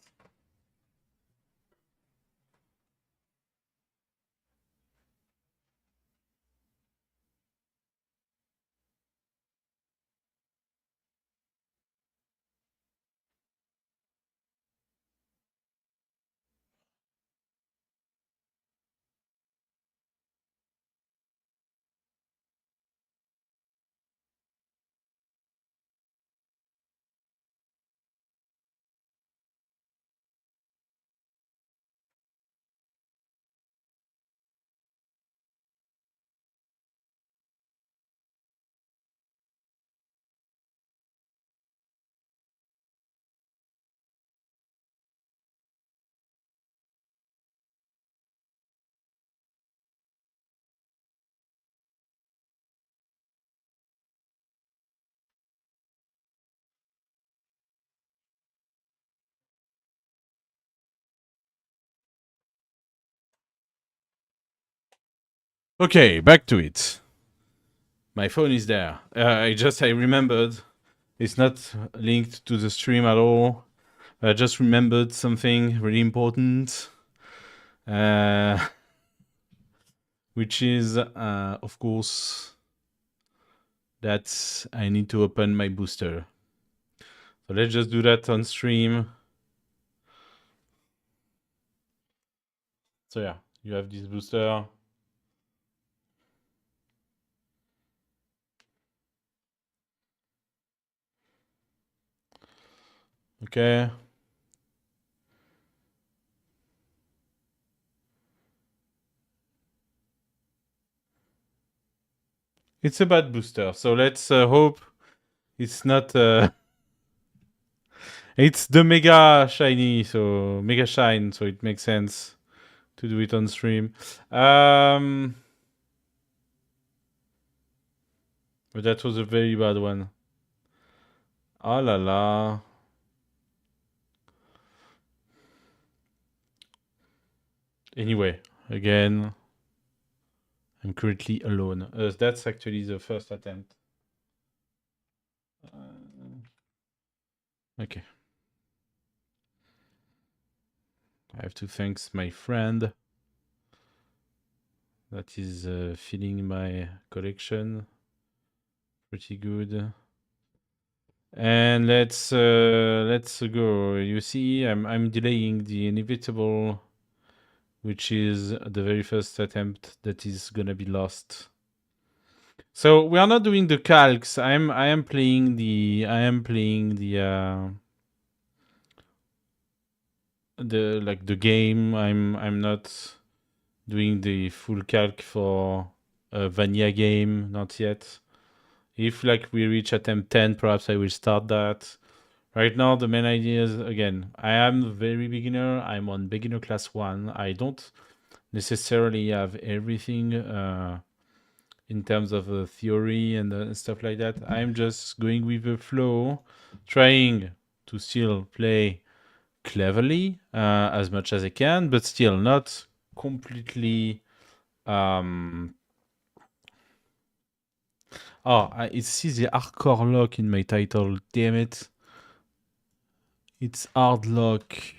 Okay, back to it. My phone is there. I remembered. It's not linked to the stream at all. I just remembered something really important, uh, which is, of course, that I need to open my booster. So let's just do that on stream. So yeah, you have this booster. Okay. It's a bad booster, so let's hope it's not. It's the mega shiny, so mega shine, so it makes sense to do it on stream. But that was a very bad one. Oh la la. Anyway, again, I'm currently alone. That's actually the first attempt. Okay. I have to thank my friend that is filling my collection. Pretty good. And let's go. You see, I'm delaying the inevitable, which is the very first attempt that is gonna be lost. So we are not doing the calcs. I am playing the game. I'm not doing the full calc for a vanilla game, not yet. If like we reach attempt 10, perhaps I will start that. Right now, the main idea is, again, I am very beginner. I'm on beginner class 1. I don't necessarily have everything in terms of theory and stuff like that. I'm just going with the flow, trying to still play cleverly as much as I can, but still not completely. It sees the hardcore lock in my title. Damn it! It's Hardlocke.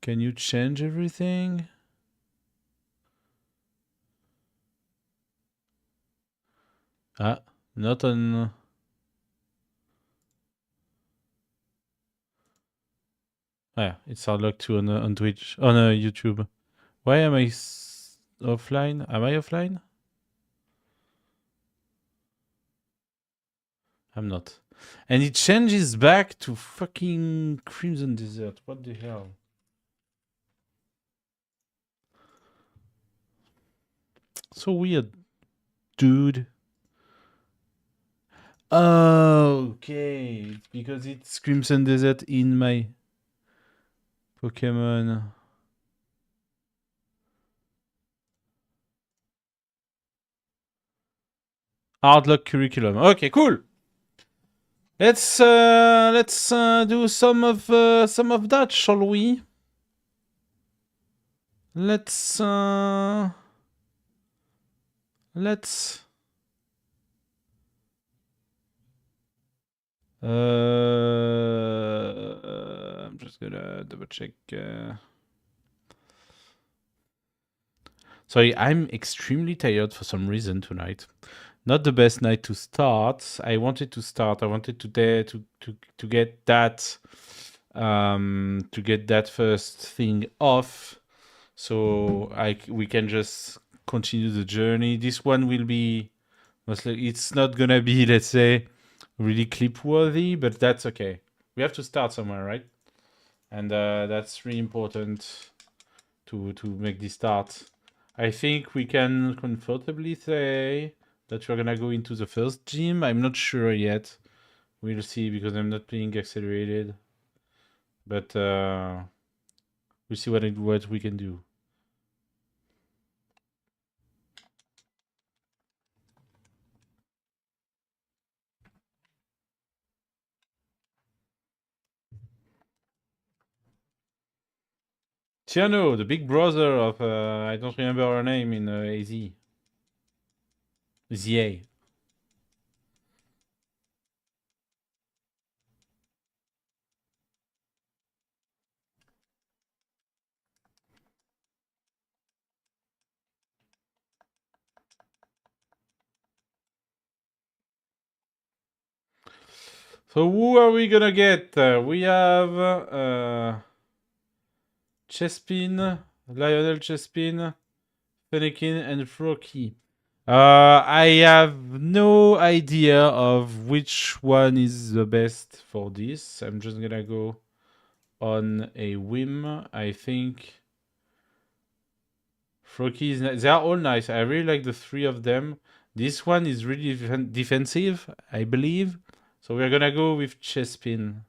Can you change everything? Ah, not on. Yeah, it's Hardlocke 2 on Twitch, on YouTube. Why am I offline? Am I offline? I'm not. And it changes back to fucking Crimson Desert. What the hell? So weird, dude. Okay, it's because it's Crimson Desert in my Pokemon. Hardlock curriculum. Okay, cool. Let's do some of that, shall we? Let's I'm just gonna double check. Sorry, I'm extremely tired for some reason tonight. Not the best night to start. I wanted to start. I wanted to get that first thing off, so we can just continue the journey. This one will be mostly. It's not gonna be, let's say, really clip worthy, but that's okay. We have to start somewhere, right? And that's really important to make this start. I think we can comfortably say that we're gonna go into the first gym. I'm not sure yet. We'll see because I'm not playing accelerated. But we'll see what we can do. Tiano, the big brother of I don't remember her name in AZ. ZA. So who are we gonna get? We have Chespin, Lionel Chespin, Fennekin, and Froakie. I have no idea of which one is the best for this. I'm just gonna go on a whim. I think Froakie is they are all nice. I really like the three of them. This one is really defensive, I believe. So we're gonna go with Chespin.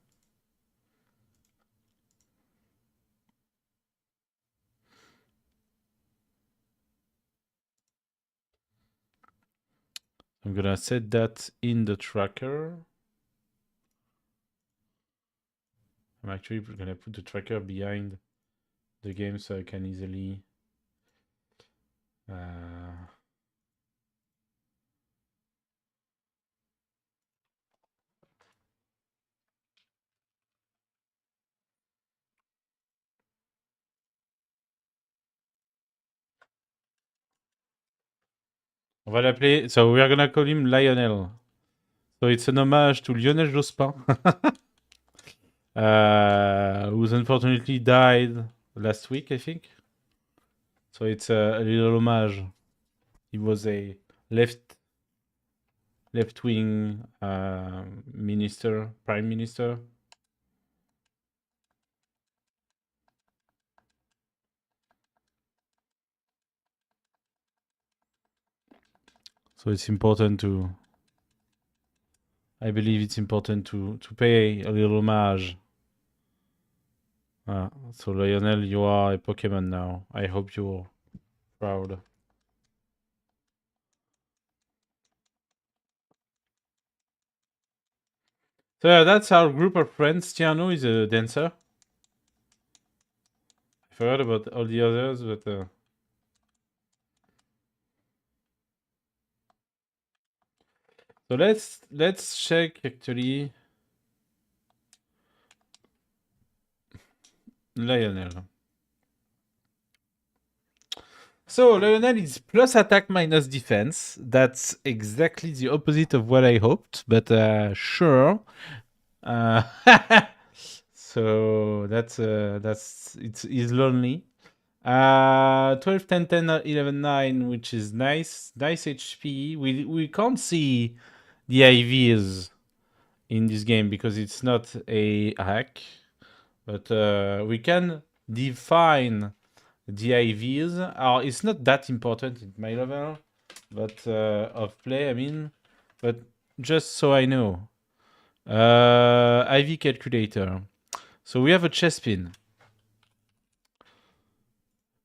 I'm gonna set that in the tracker. I'm actually gonna put the tracker behind the game so I can easily on va l'appeler. So we're gonna call him Lionel. So it's an homage to Lionel Jospin, who's unfortunately died last week, I think. So it's a little homage. He was a left-wing minister, prime minister. So it's important to. I believe it's important to pay a little homage. So Lionel, you are a Pokemon now. I hope you're proud. So yeah, that's our group of friends. Tiano is a dancer. I forgot about all the others, but so let's check actually Lionel. So Lionel is plus attack minus defense. That's exactly the opposite of what I hoped, but sure. So that's it's lonely. 12, 10, 10, 11, 9, which is nice HP. We can't see the IVs in this game because it's not a hack, but we can define the IVs. It's not that important in my level, but of play, I mean, but just so I know. IV calculator. So we have a chess pin.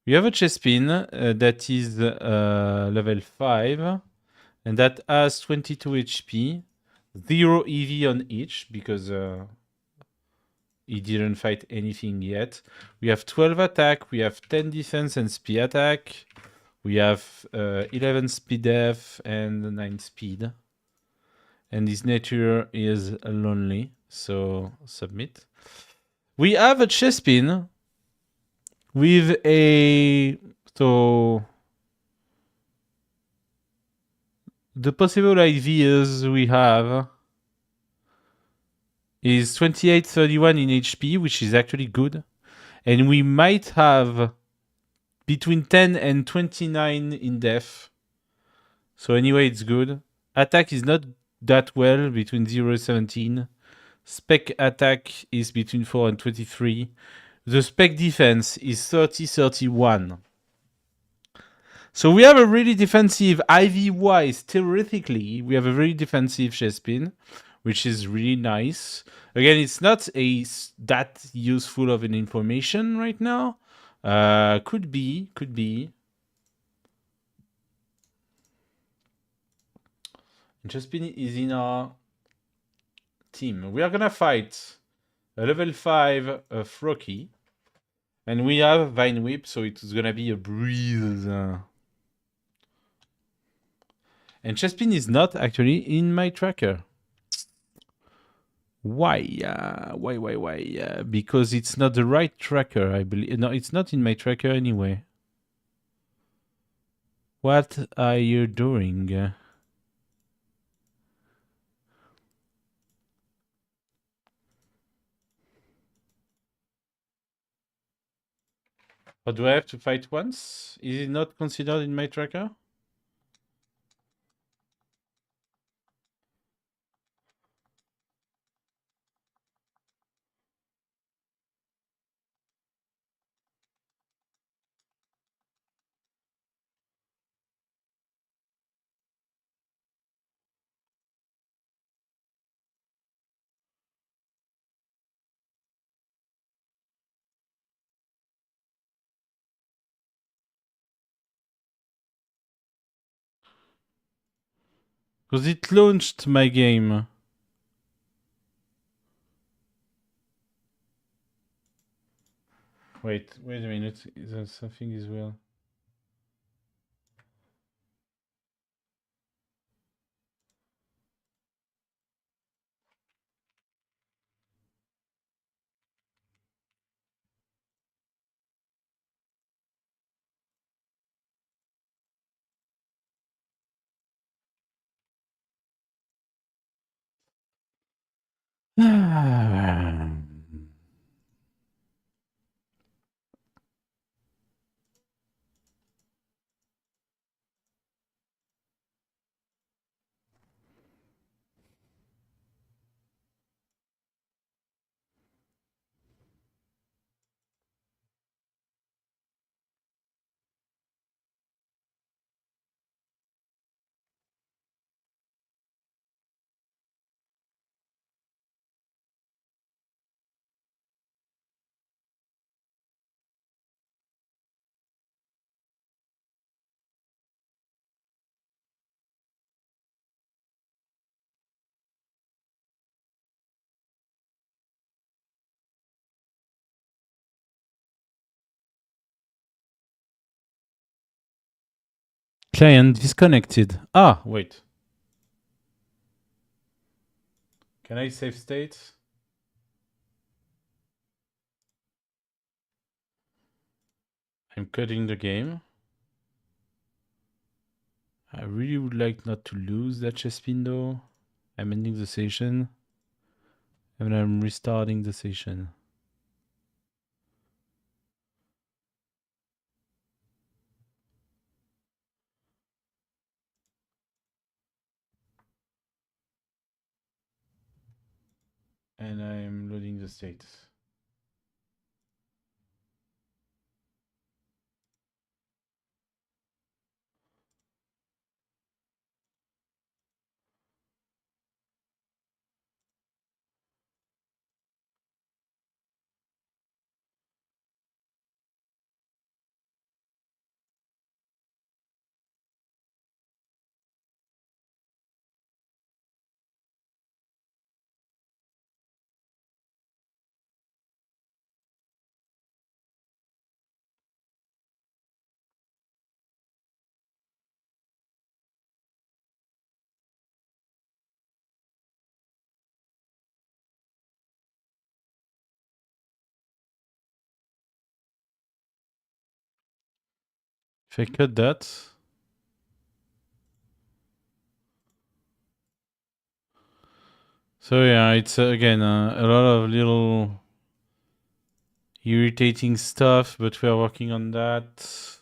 We have a chess pin that is level 5 and that has 22 HP, 0 EV on each because he didn't fight anything yet. We have 12 attack, we have 10 defense and speed attack. We have 11 speed def and 9 speed. And his nature is lonely, so submit. We have a chess pin with a... So... The possible ideas we have is 28-31 in HP, which is actually good. And we might have between 10 and 29 in def. So anyway, it's good. Attack is not that well, between 0 and 17. Spec attack is between 4 and 23. The spec defense is 30-31. So we have a really defensive IV-wise, theoretically, we have a very defensive chess pin, which is really nice. Again, it's not that useful of an information right now. Could be. Chess pin is in our team. We are gonna fight a level 5 Frocky. And we have Vine Whip, so it's gonna be a breeze. And Chespin is not actually in my tracker. Why? Why? Because it's not the right tracker, I believe. No, it's not in my tracker anyway. What are you doing? Or do I have to fight once? Is it not considered in my tracker? Because it launched my game. Wait a minute. Something is weird. Client disconnected. Ah, wait. Can I save state? I'm cutting the game. I really would like not to lose that chess pin though. I'm ending the session. And I'm restarting the session. And I'm loading the state. If I cut that, so yeah, it's again a lot of little irritating stuff, but we are working on that.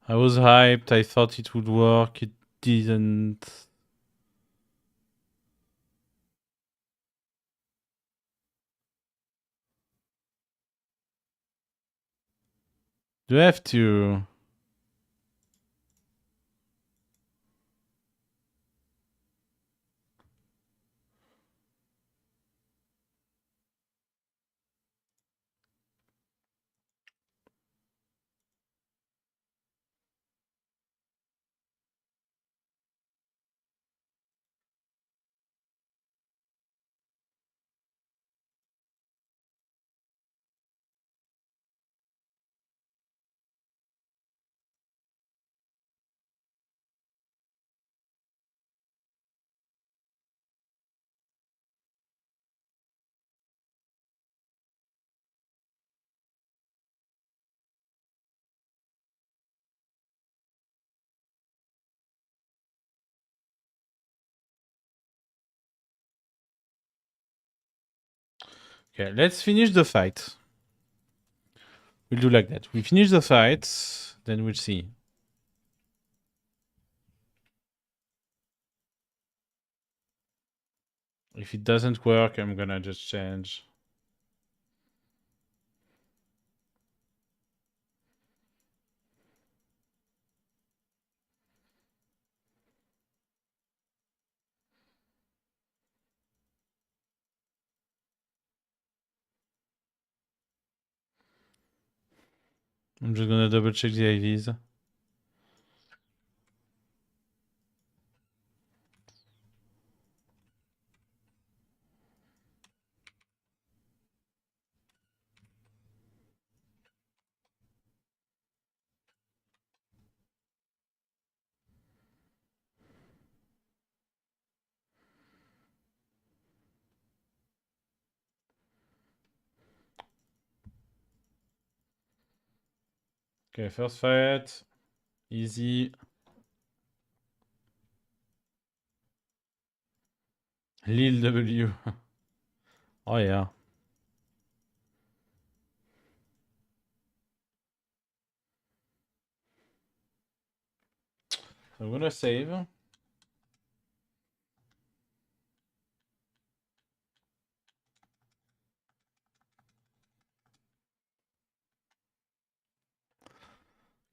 I was hyped. I thought it would work. It didn't. Do I have to? Okay, let's finish the fight. We'll do like that. We finish the fight, then we'll see. If it doesn't work, I'm gonna just change. I'm just gonna double check the IVs. Okay, first fight. Easy. Lil W. Oh yeah. So I'm gonna save.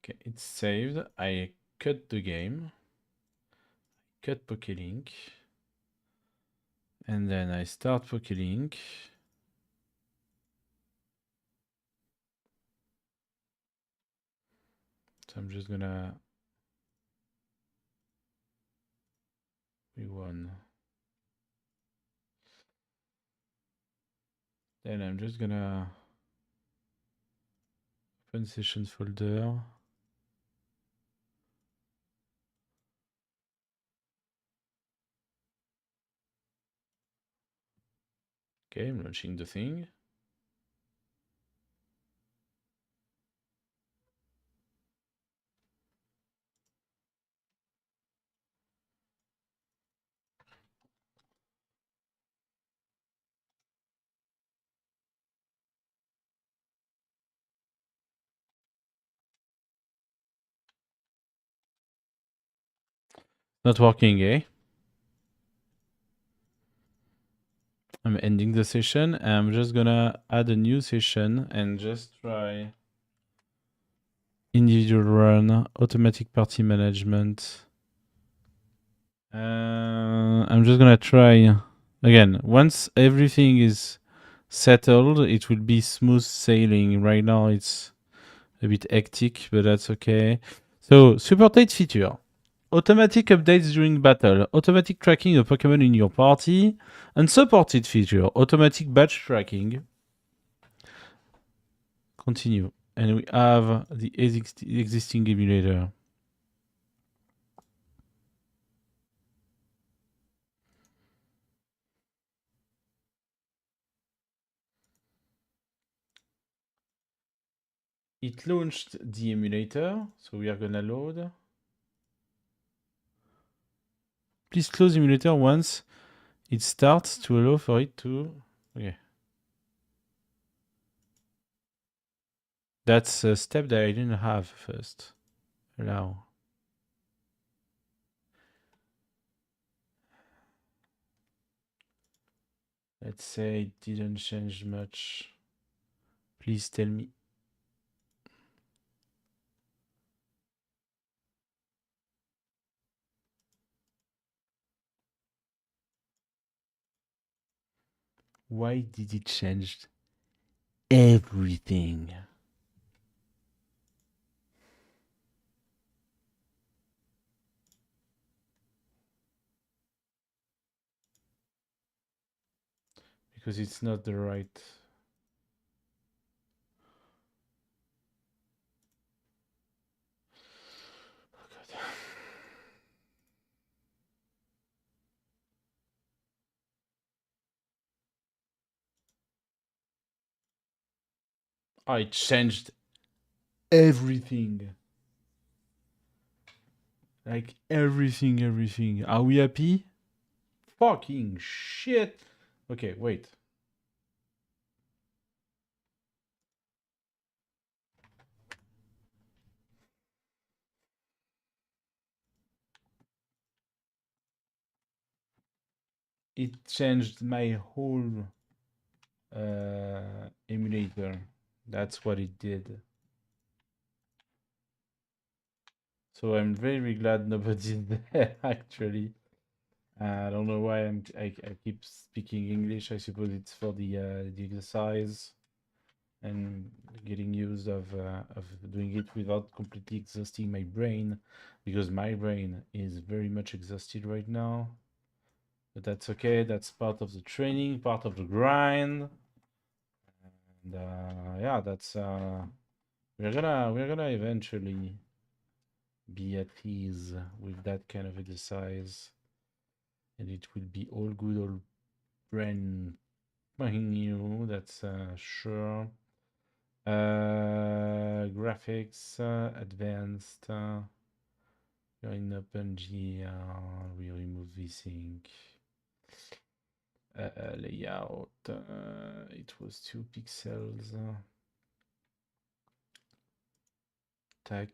Okay, it's saved. I cut the game. Cut PokeLink. And then I start PokeLink. So I'm just gonna we1. Then I'm just gonna open session folder. Okay, I'm launching the thing. Not working, eh? I'm ending the session. I'm just gonna add a new session and just try individual run, automatic party management. I'm just gonna try again. Once everything is settled, it will be smooth sailing. Right now, it's a bit hectic, but that's okay. So, supported feature. Automatic updates during battle. Automatic tracking of Pokemon in your party. Unsupported feature. Automatic batch tracking. Continue. And we have the existing emulator. It launched the emulator, so we are gonna load. Please close emulator once it starts to allow for it to... Okay. That's a step that I didn't have first. Allow. Let's say it didn't change much. Please tell me. Why did it change everything? Because it's not the right... Oh God. I changed everything. Like everything. Are we happy? Fucking shit. Okay, wait. It changed my whole emulator. That's what it did. So I'm very glad nobody's there actually. I don't know why I keep speaking English. I suppose it's for the exercise and getting used of doing it without completely exhausting my brain, because my brain is very much exhausted right now. But that's okay. That's part of the training, part of the grind. And yeah, that's we're gonna eventually be at ease with that kind of exercise, and it will be all good, all brand new. That's sure. Graphics advanced. You're in OpenGL. We remove VSync. Layout. It was 2 pixels. Tac.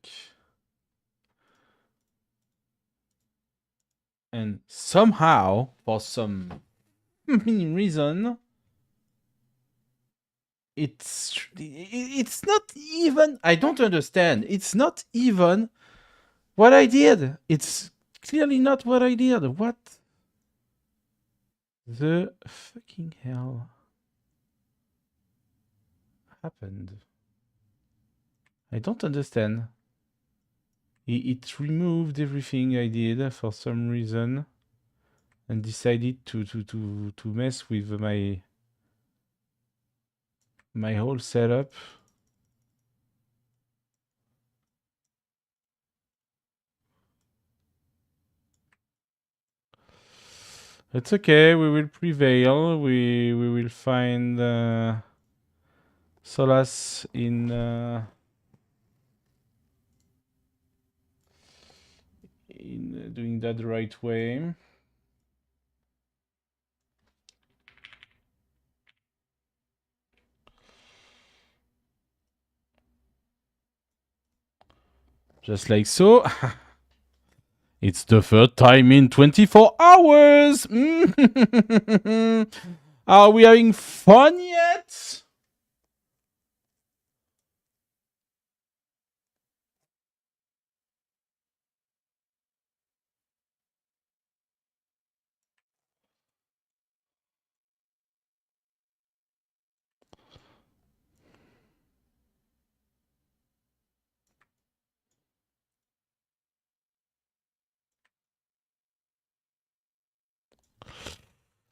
And somehow, for some reason, it's not even... I don't understand. It's not even what I did. It's clearly not what I did. What the fucking hell happened? I don't understand. It removed everything I did for some reason and decided to mess with my whole setup. It's okay. We will prevail. We will find solace in doing that the right way. Just like so. It's the third time in 24 hours! Are we having fun yet?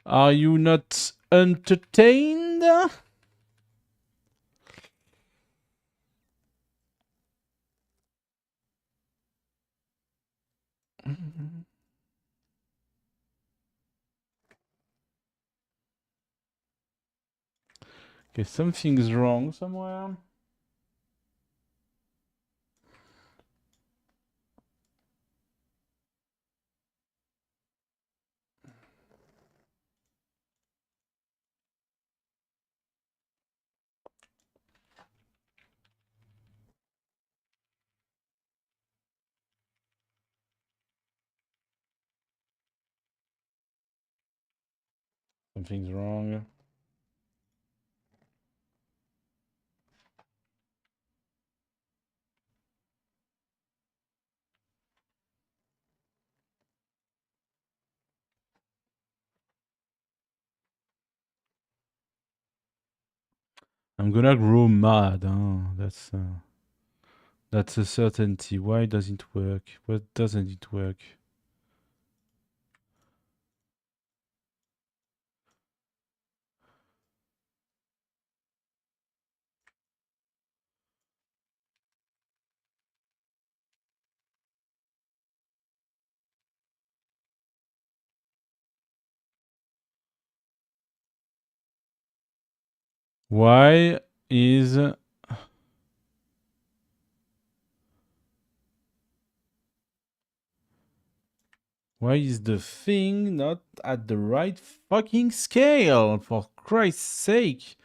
Are you not entertained? Okay, something's wrong somewhere. Something's wrong. I'm gonna grow mad, huh? That's a certainty. Why does it work? What doesn't it work? Why is the thing not at the right fucking scale? For Christ's sake.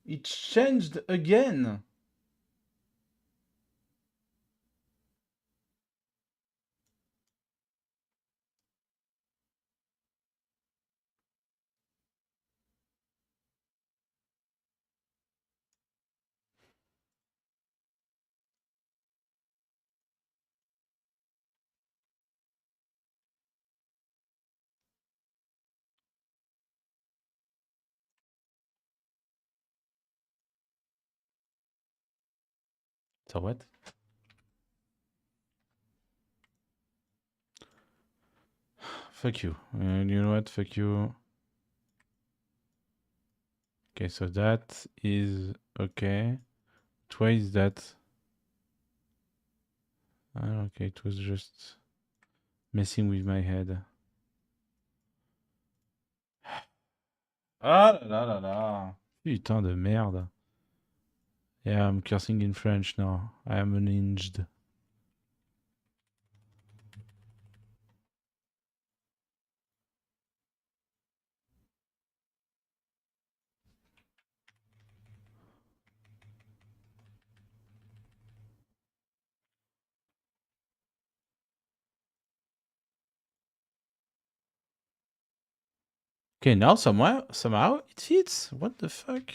It changed again. So what? Fuck you. You know what? Fuck you. Okay, so that is okay. Why is that? Okay, it was just messing with my head. Ah là là là là. Putain de merde. Yeah, I'm cursing in French now. I am unhinged. Okay, now somehow it fits. What the fuck?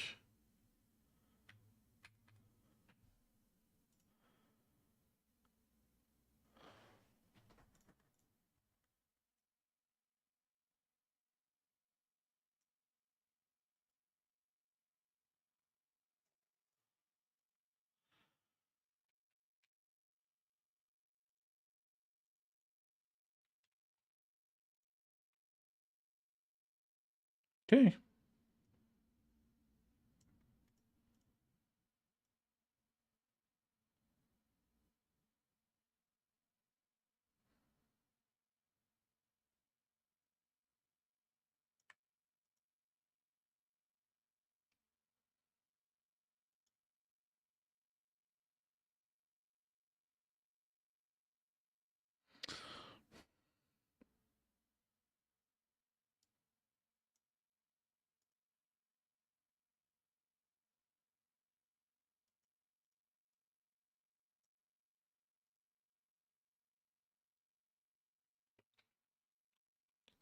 Okay.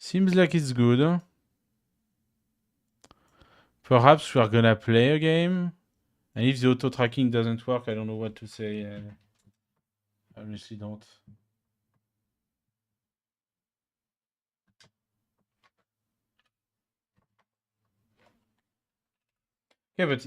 Seems like it's good. Perhaps we are gonna play a game. And if the auto tracking doesn't work, I don't know what to say. I honestly don't. Yeah, but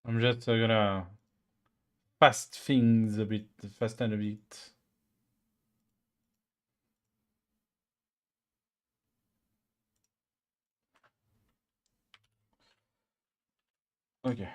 I'm just gonna fast things a bit, fasten a bit. Okay.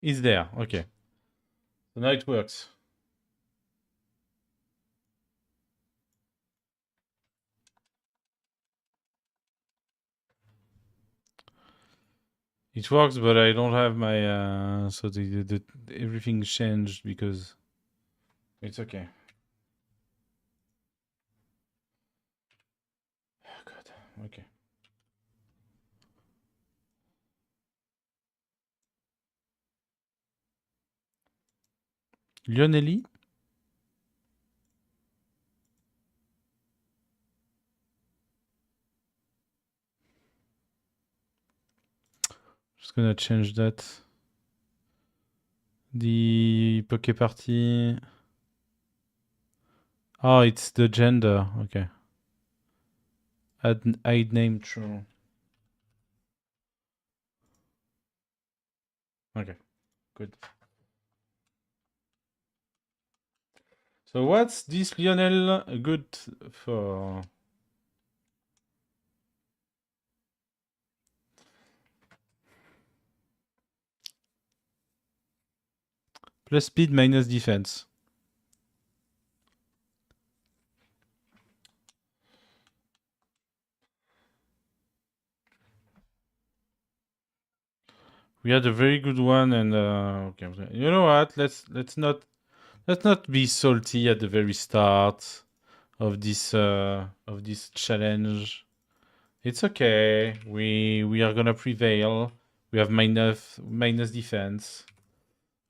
It's there. Okay. So now it works. It works, but I don't have my so the everything changed because it's okay. Oh God. Okay. Lionelli? Just gonna change that. The Poké Party. Oh, it's the gender. Okay. Add name true. Okay. Good. So what's this Lionel good for? Plus speed minus defense. We had a very good one, and okay. You know what? Let's not be salty at the very start of this challenge. It's okay. We are gonna prevail. We have minus defense,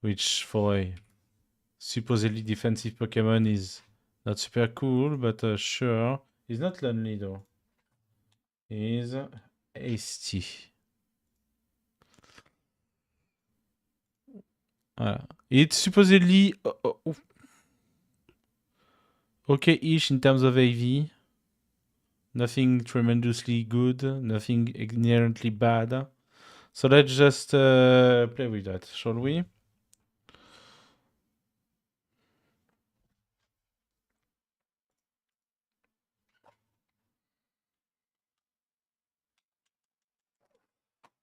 which for a supposedly defensive Pokemon is not super cool, but sure. He's not lonely though. He's hasty. Voilà. It's supposedly okay-ish in terms of AV. Nothing tremendously good, nothing inherently bad. So let's just play with that, shall we?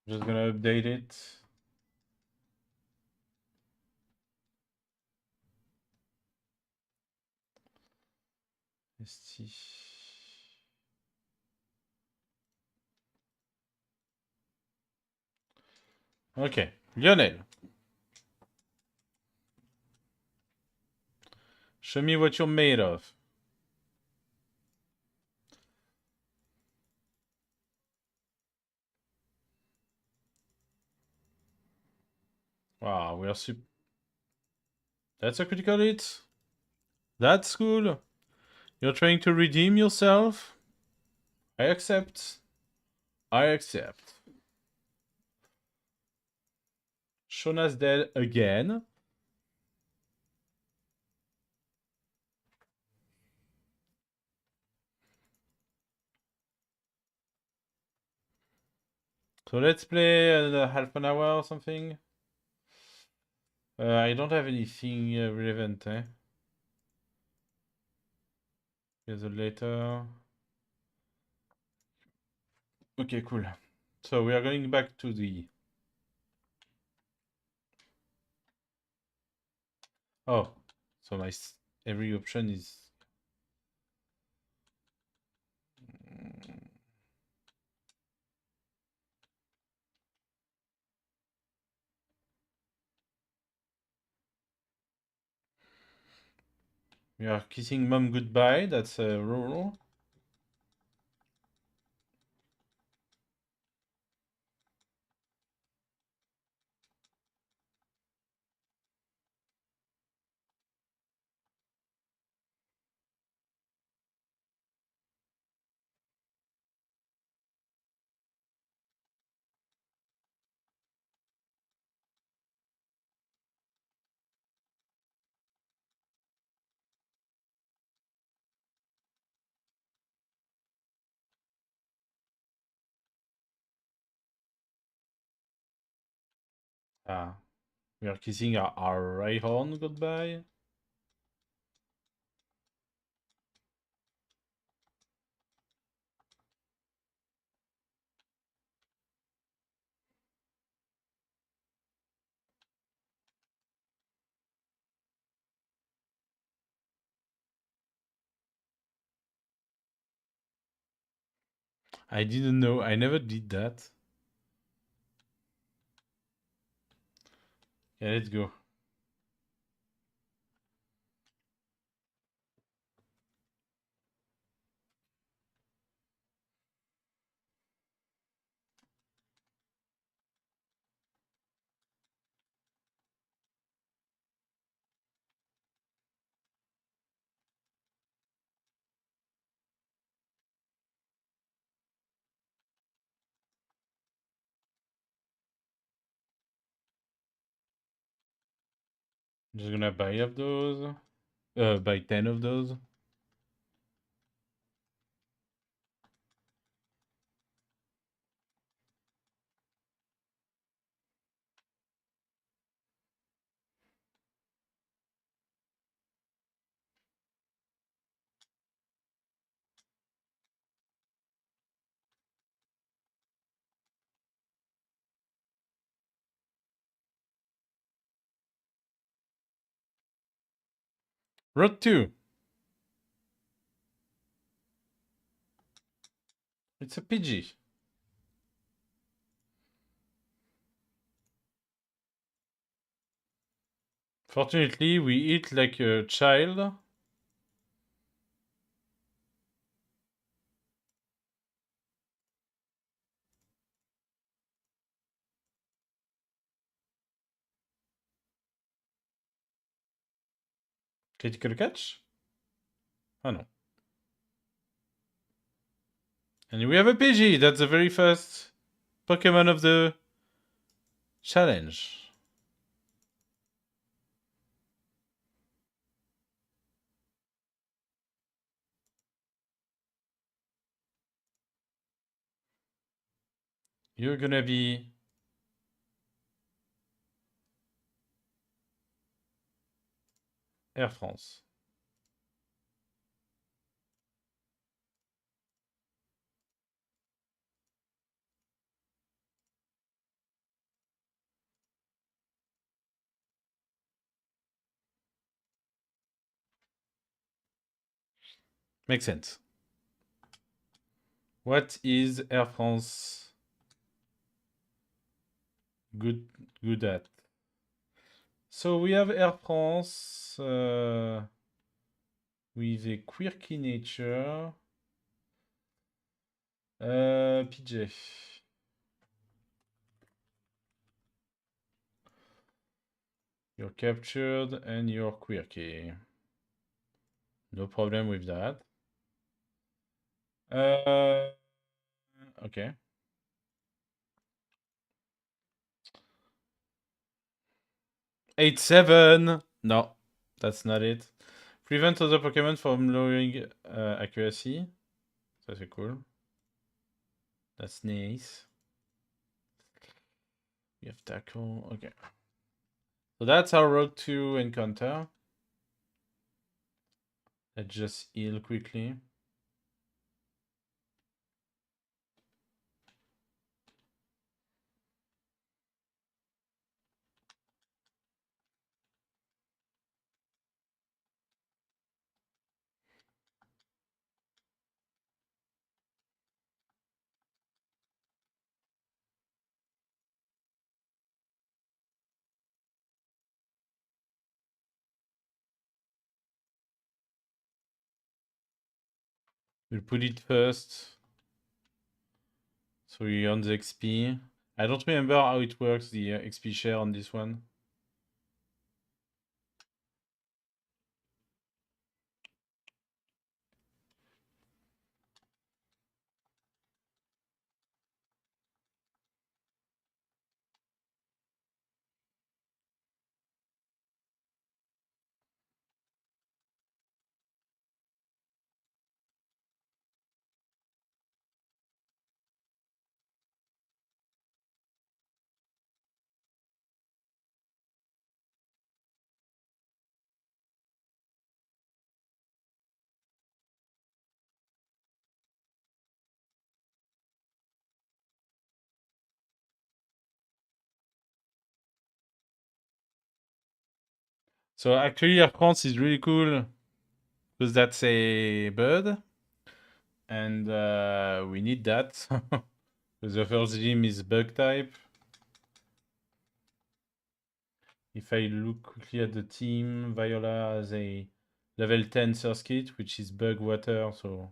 Just gonna update it. Let's see. Okay, Lionel. Show me what you're made of. Wow, we are That's a critical hit. That's cool. You're trying to redeem yourself? I accept. I accept. Shona's dead again. So let's play half an hour or something. I don't have anything relevant, eh? Here's a letter. Okay, cool. So we are going back to the... Oh, so every option is... We are kissing mom goodbye. That's a rule. Ah, we are kissing our right horn goodbye. I didn't know. I never did that. Yeah, let's go. I'm just gonna buy of those. Buy 10 of those. Road 2. It's a PG. Fortunately, we eat like a child. Critical catch? Oh no. And we have a Pidgey. That's the very first Pokemon of the challenge. You're gonna be Air France. Makes sense. What is Air France good at. So we have Air France with a quirky nature. PJ. You're captured and you're quirky. No problem with that. Okay. Eight seven. No, that's not it. Prevent other Pokemon from lowering accuracy. That's cool. That's nice. We have tackle. Okay. So that's our Rogue 2 encounter. Let's just heal quickly. We'll put it first. So we earn the XP. I don't remember how it works, the XP share on this one. So actually, Air France is really cool because that's a bird, and we need that because the first gym is bug type. If I look quickly at the team, Viola has a level 10 Surskit, which is bug water, so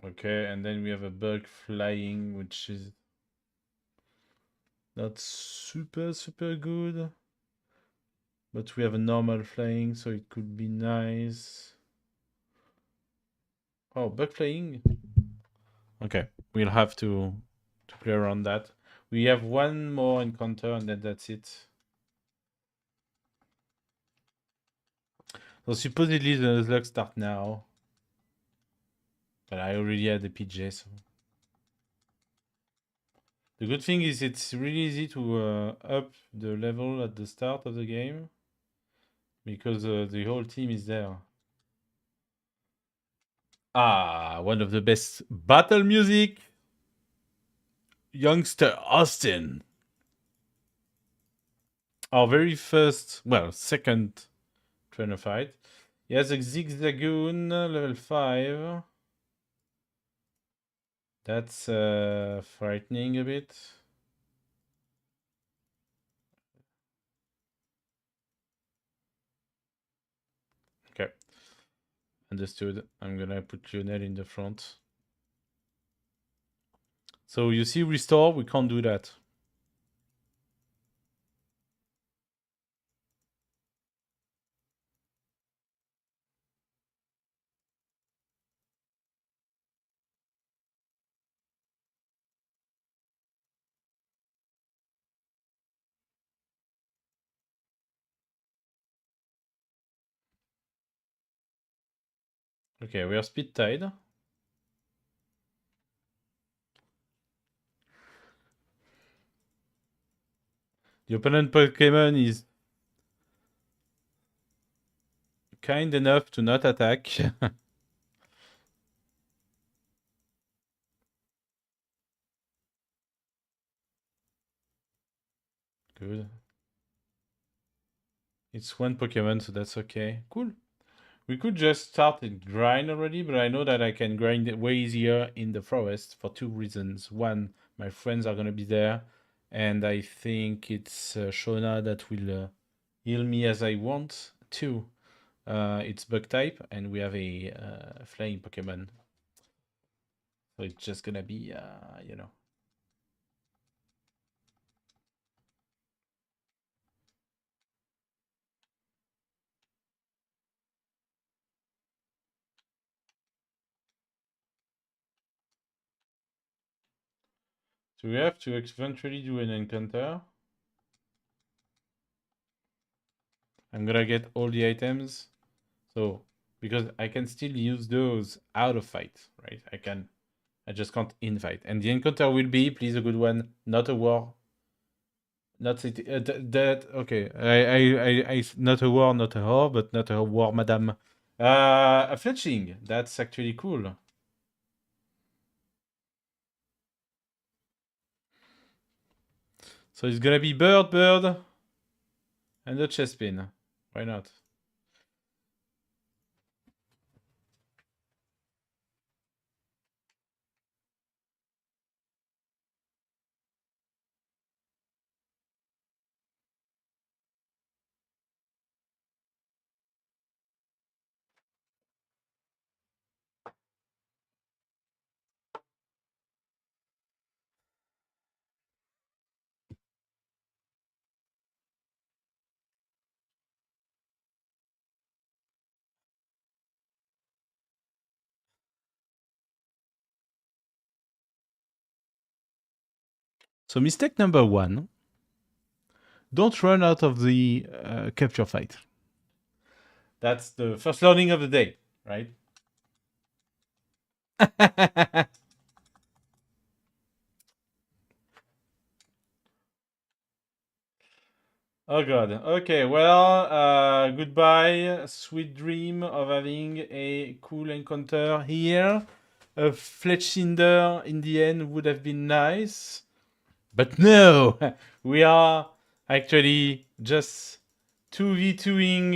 okay, and then we have a bug flying, which is not super good. But we have a normal flying, so it could be nice. Oh, bug flying? Okay, we'll have to play around that. We have one more encounter and then that's it. So supposedly the Nuzlocke start now. But I already had the PJ, so... The good thing is it's really easy to up the level at the start of the game. Because the whole team is there. Ah, one of the best battle music! Youngster Austin. Our very first, well, second trainer fight. He has a Zigzagoon, level 5. That's frightening a bit. Okay. Understood. I'm gonna put Lionel in the front. So you see restore, we can't do that. Okay, we are speed tied. The opponent Pokemon is kind enough to not attack. Good. It's one Pokemon, so that's okay. Cool. We could just start and grind already, but I know that I can grind it way easier in the forest for two reasons. One, my friends are gonna be there, and I think it's Shona that will heal me as I want. Two, it's bug type, and we have a flying Pokemon, so it's just gonna be, you know. So we have to eventually do an encounter. I'm gonna get all the items. So, because I can still use those out of fight, right? I just can't in fight. And the encounter will be, please, a good one, not a war. Not city, that, okay. Not a war, not a whore, but not a war, madame. A fletching. That's actually cool. So it's gonna be bird, bird, and a chestpin. Why not? So mistake number one: don't run out of the capture fight. That's the first learning of the day, right? Oh god. Okay, well, goodbye. Sweet dream of having a cool encounter here. A Fletchinder in the end would have been nice. But no! We are actually just 2v2ing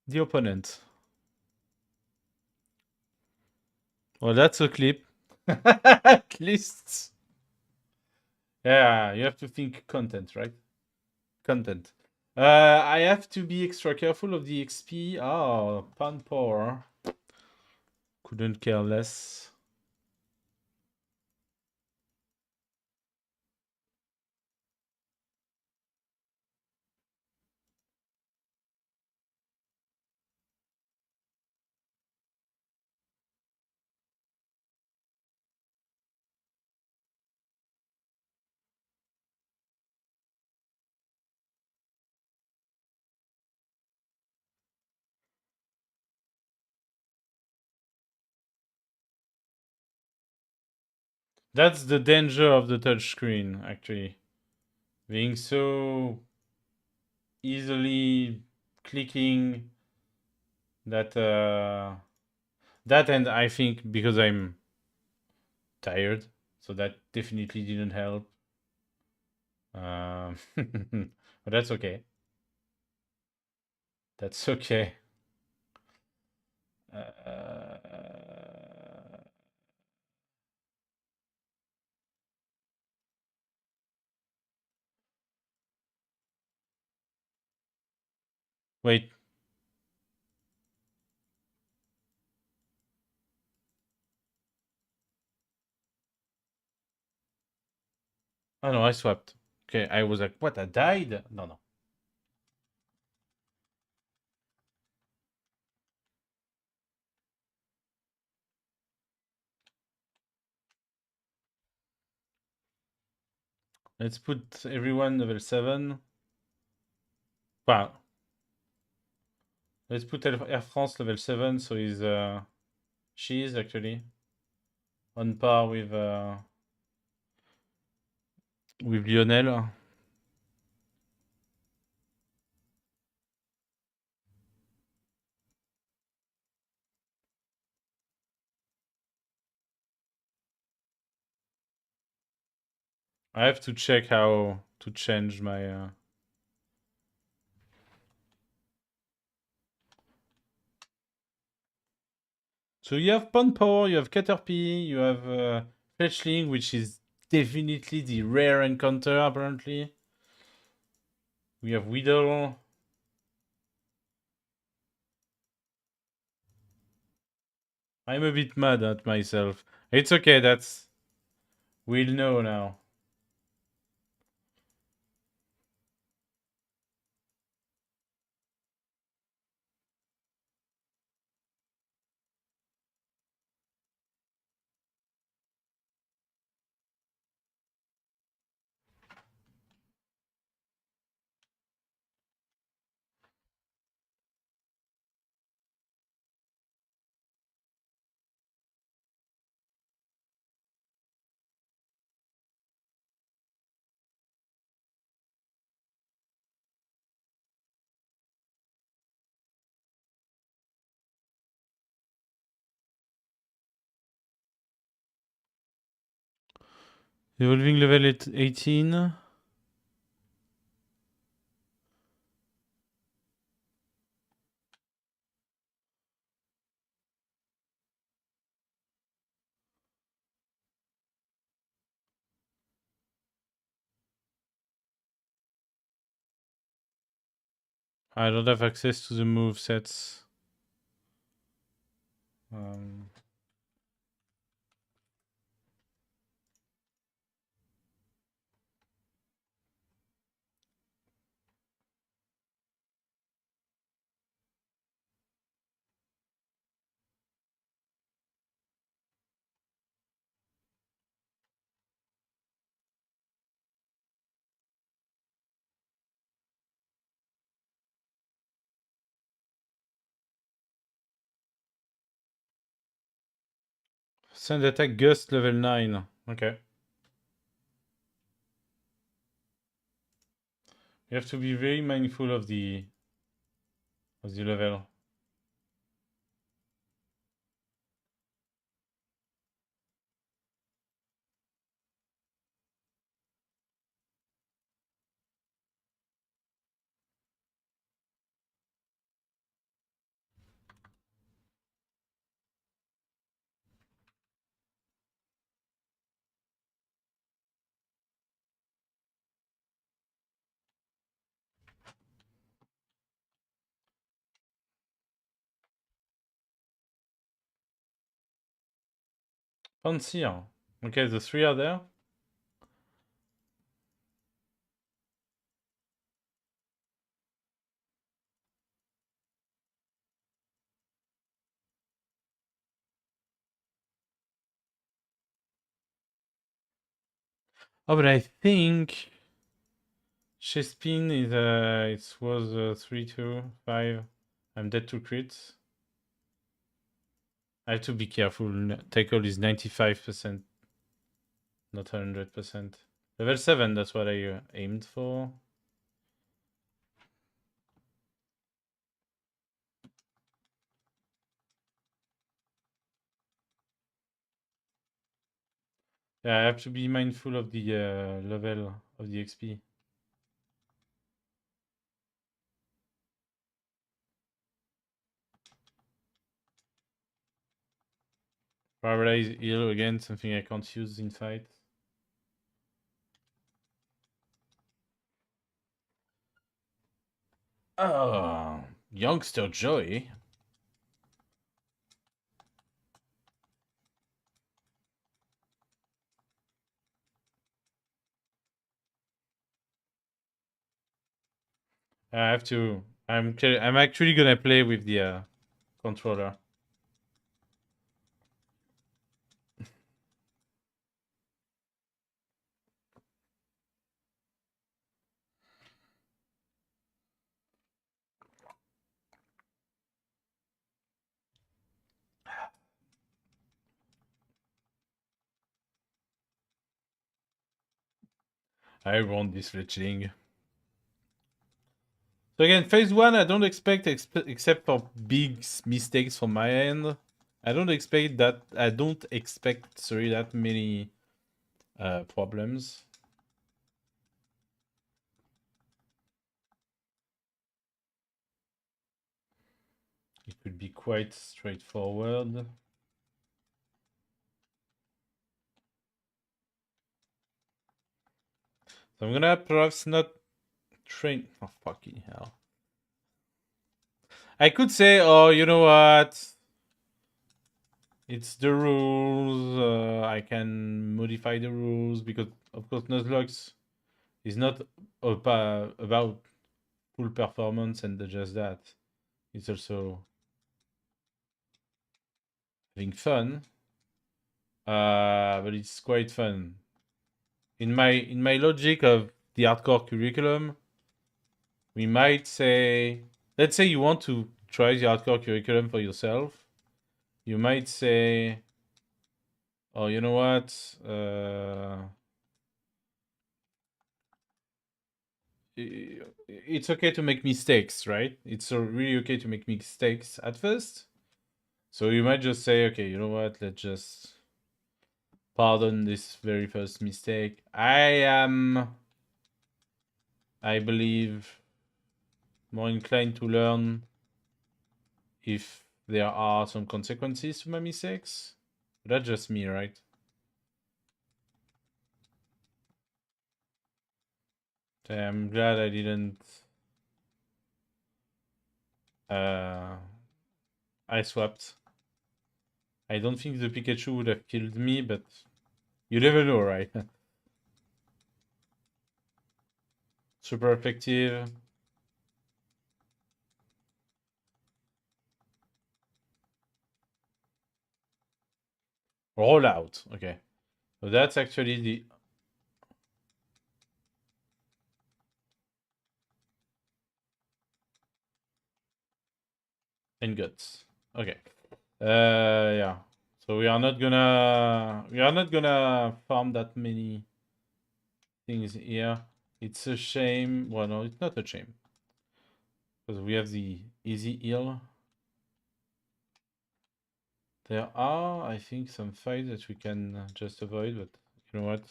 the opponent. Well, that's a clip. At least. Yeah, you have to think content, right? Content. I have to be extra careful of the XP. Oh, pan power. Couldn't care less. That's the danger of the touchscreen, actually. Being so easily clicking that that, and I think because I'm tired, so that definitely didn't help. But that's okay. That's okay. Wait. Oh no, I swapped. Okay, I was like, what? I died? No, no. Let's put everyone level 7. Well, let's put Air France level 7, so he's she is actually on par with Lionel. I have to check how to change my... So you have Pawn Power, you have Caterpie, you have Fletchling, which is definitely the rare encounter, apparently. We have Weedle. I'm a bit mad at myself. It's okay, that's... We'll know now. Evolving level 18. I don't have access to the move sets. Send attack gust level 9. Okay. You have to be very mindful of the level. Panseer. Okay, the 3 are there. Oh, but I think Chespin is it was 3, 2, 5. I'm dead to crits. I have to be careful. Tackle is 95%, not 100%. Level 7, that's what I aimed for. Yeah, I have to be mindful of the level of the XP. Paralyze heal again, something I can't use in fight. Oh, Youngster Joy. I have to. I'm actually gonna play with the controller. I want this fletchling. So again, phase 1, I don't expect, except for big mistakes from my end, I don't expect, sorry, that many problems. It could be quite straightforward. So I'm gonna perhaps not train. Oh, fucking hell. I could say, oh, you know what? It's the rules. I can modify the rules because, of course, Nuzlocke is not about full performance and just that. It's also having fun. But it's quite fun. In my logic of the hardcore curriculum, we might say, let's say you want to try the hardcore curriculum for yourself. You might say, oh, you know what? It's okay to make mistakes, right? It's really okay to make mistakes at first. So you might just say, okay, you know what? Let's just pardon this very first mistake. I believe, more inclined to learn if there are some consequences to my mistakes. But that's just me, right? So I'm glad I didn't. Uh, I swapped. I don't think the Pikachu would have killed me, but you never know, right? Super effective. Rollout. Okay. So that's actually the. And guts. Okay. Yeah. So we are not gonna farm that many things here. It's a shame. Well, no, it's not a shame because we have the easy heal. There are, I think, some fights that we can just avoid, but you know what?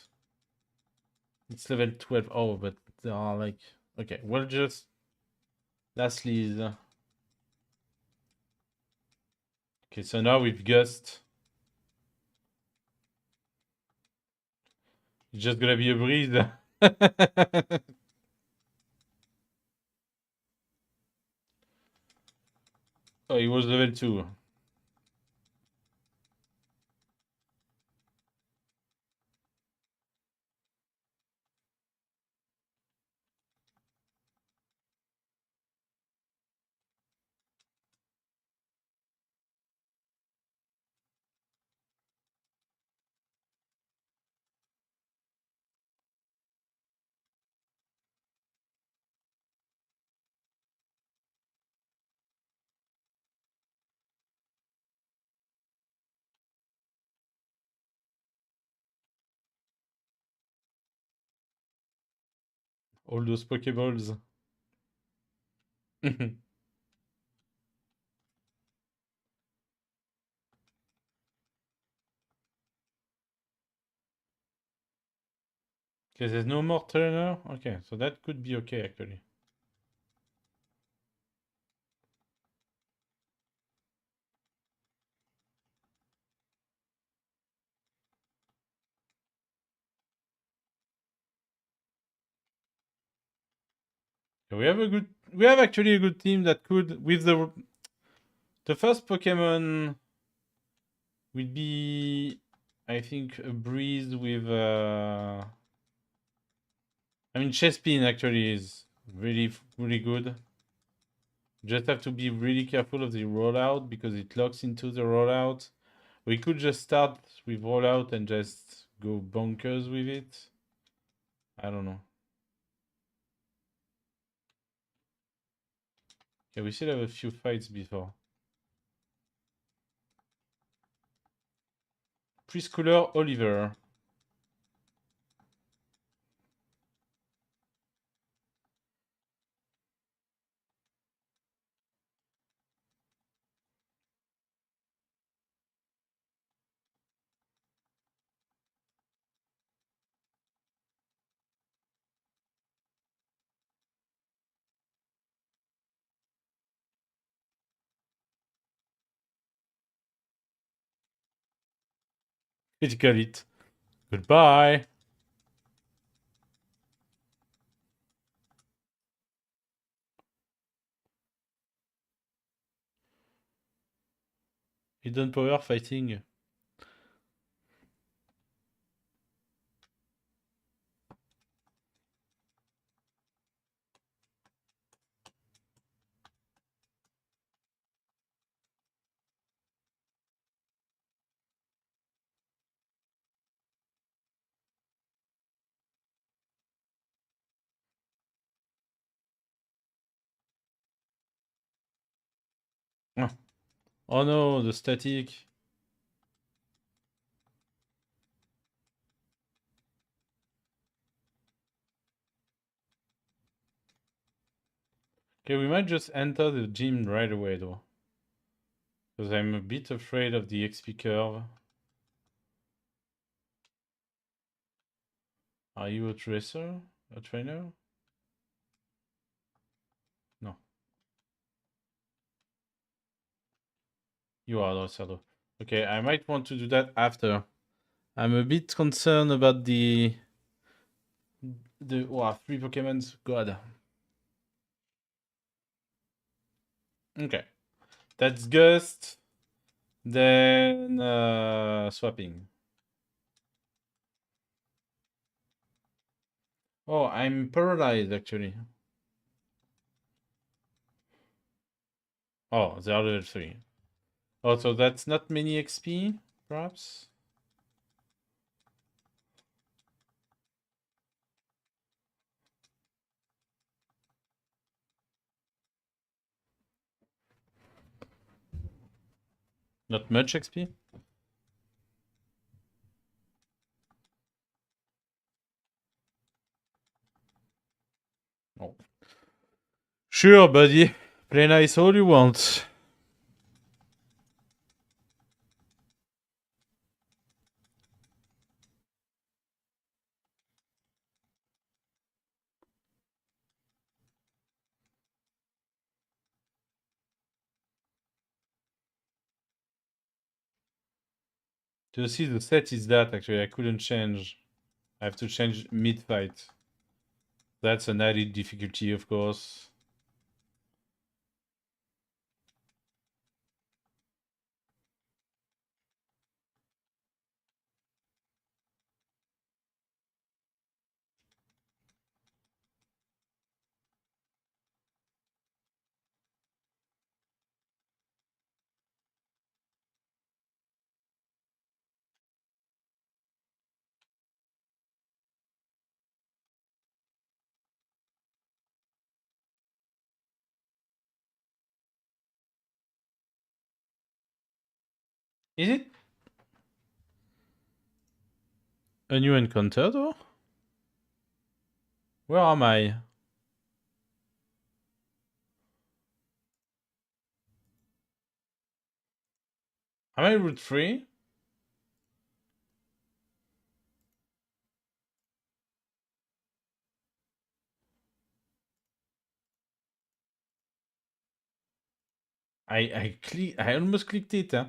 It's level 12. Oh, but there are like. Okay, we'll just. Lastly is. Okay, so now with Gust, it's just gonna be a breeze. Oh, he was level 2. All those Pokeballs. Okay, there's no more trainer. Okay, so that could be okay actually. So we have actually a good team that could, with the first Pokemon would be, I think, a breeze with. I mean, Chespin actually is really, really good. Just have to be really careful of the rollout because it locks into the rollout. We could just start with rollout and just go bonkers with it. I don't know. Yeah, we still have a few fights before. Preschooler Oliver. Critical hit. Goodbye. Hidden power fighting. Ah. Oh no, the static. Okay, we might just enter the gym right away though. Because I'm a bit afraid of the XP curve. Are you a tracer? A trainer? No. You are Rosado. Okay, I might want to do that after. I'm a bit concerned about the wow, 3 Pokemons. God. Okay. That's Gust. Then swapping. Oh, I'm paralyzed actually. Oh, the other 3. Oh, so that's not many XP, perhaps? Not much XP? Oh. Sure, buddy. Play nice all you want. To see the set is that actually I couldn't change. I have to change mid-fight. That's an added difficulty, of course. Is it a new encounter though? Where am I? Am I route 3? I almost clicked it, huh?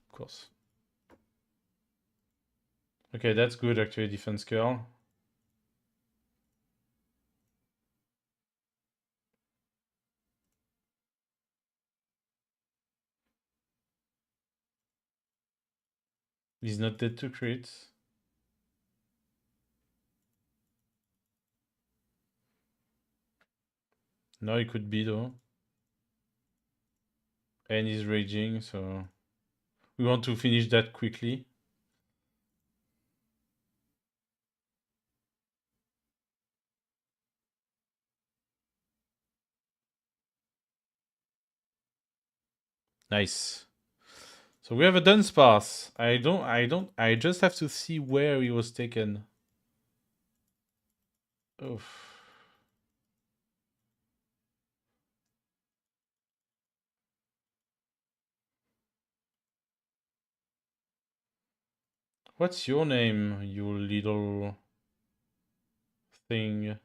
Of course. Okay, that's good actually, defense curl. He's not dead to crits. No, he could be though. And he's raging, so we want to finish that quickly. Nice. So we have a Dunsparce. I just have to see where he was taken. Oof. What's your name, you little thing?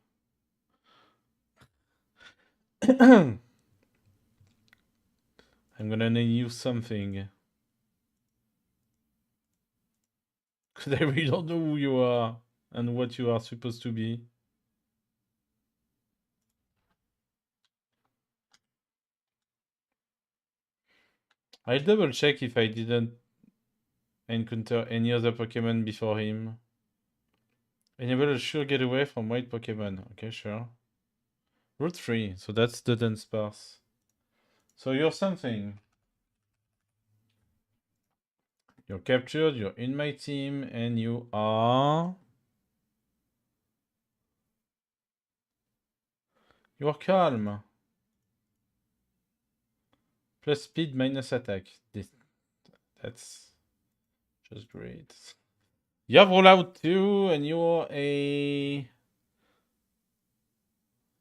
I'm gonna name you something. Because I really don't know who you are and what you are supposed to be. I'll double check if I didn't encounter any other Pokemon before him. Enable a sure getaway from white Pokemon. Okay, sure. Route 3, so that's the dense pass. So you're something. You're captured, you're in my team, and you are... You're calm. Plus speed, minus attack. That's just great. You have rollout too, and you're a...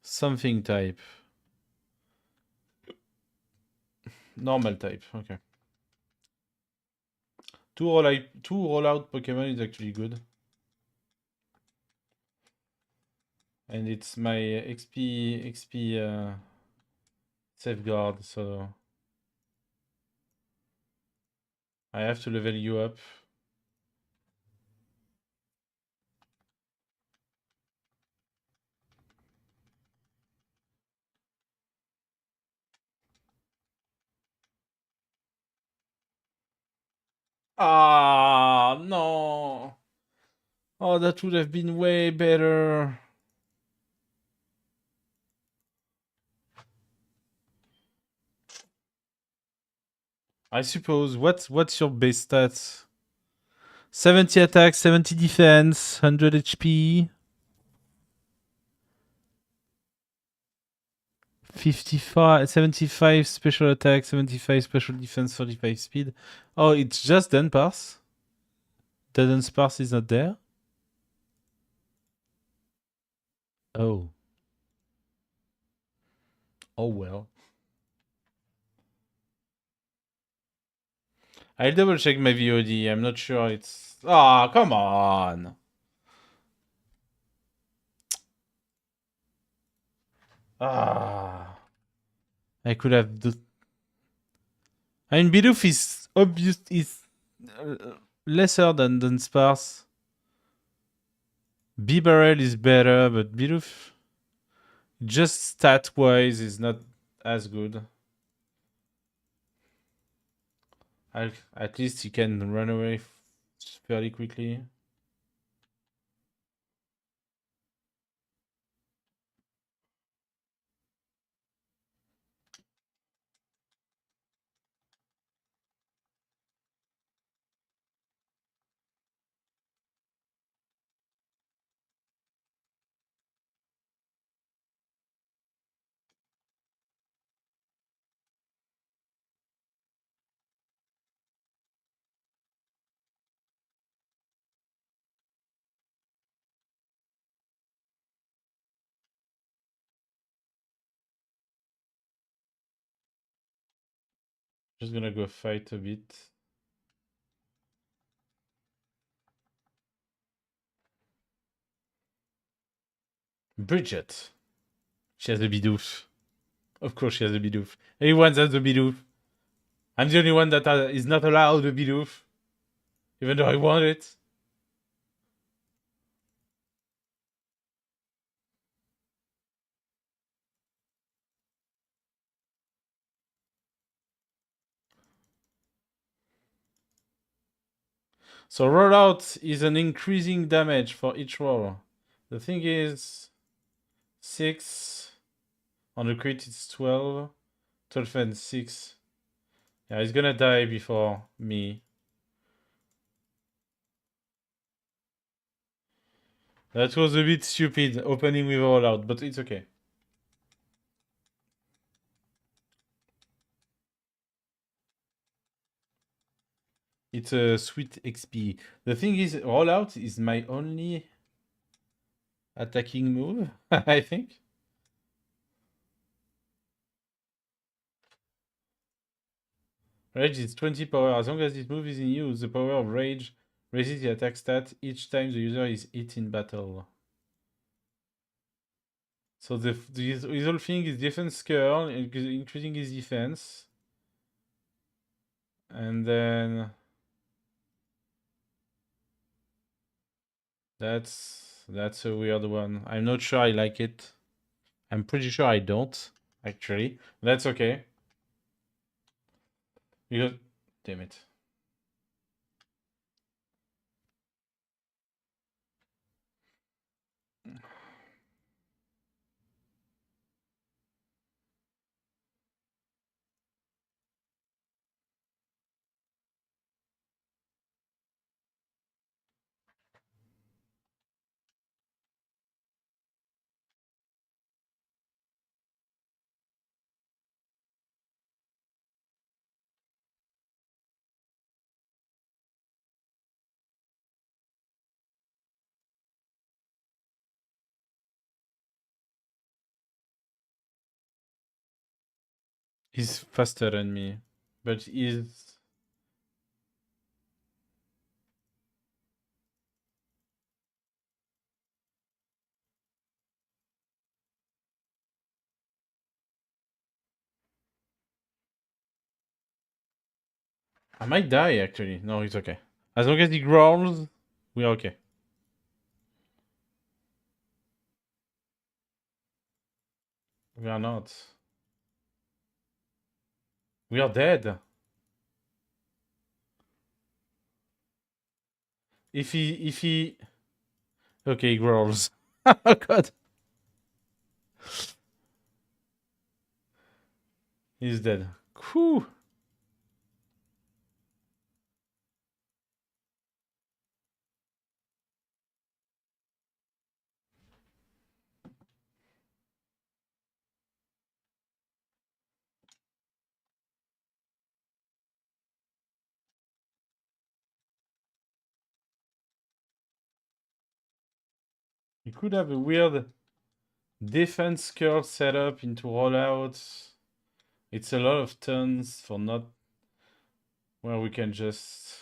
something type. Normal type, okay. Two rollout Pokemon is actually good. And it's my XP safeguard, so I have to level you up. Ah, no. Oh, that would have been way better. I suppose. What's your base stats? 70 attack, 70 defense, 100 HP. 55, 75 special attack, 75 special defense, 45 speed. Oh, it's just Den Pass? The Den Pass is not there? Oh. Oh well. I'll double check my VOD. I'm not sure it's... Ah, come on! Ah. I could have... I mean, Bidoof is obvious... is lesser than Sparse. Bibarel is better, but Bidoof... just stat-wise is not as good. At least he can run away fairly quickly. Just gonna go fight a bit. Bridget. She has a Bidoof. Of course she has a Bidoof. Everyone has a Bidoof. I'm the only one that is not allowed a Bidoof. Even though I want it. So rollout is an increasing damage for each roll. The thing is 6 on the crit it's 12. 12 and 6. Yeah, he's gonna die before me. That was a bit stupid opening with rollout, but it's okay. It's a sweet XP. The thing is, rollout is my only attacking move, I think. Rage is 20 power. As long as this move is in use, the power of Rage Raises the attack stat each time the user is hit in battle. So his whole thing is defense curl, increasing his defense. And then that's a weird one. I'm not sure I like it. I'm pretty sure I don't, actually. That's okay. Because damn it. He's faster than me. But he's I might die actually. No, it's okay. As long as he growls, we're okay. We are not. We are dead. If he okay, he growls. Oh god. He's dead. Whew. You could have a weird defense curl setup into rollouts. It's a lot of turns for not where we can just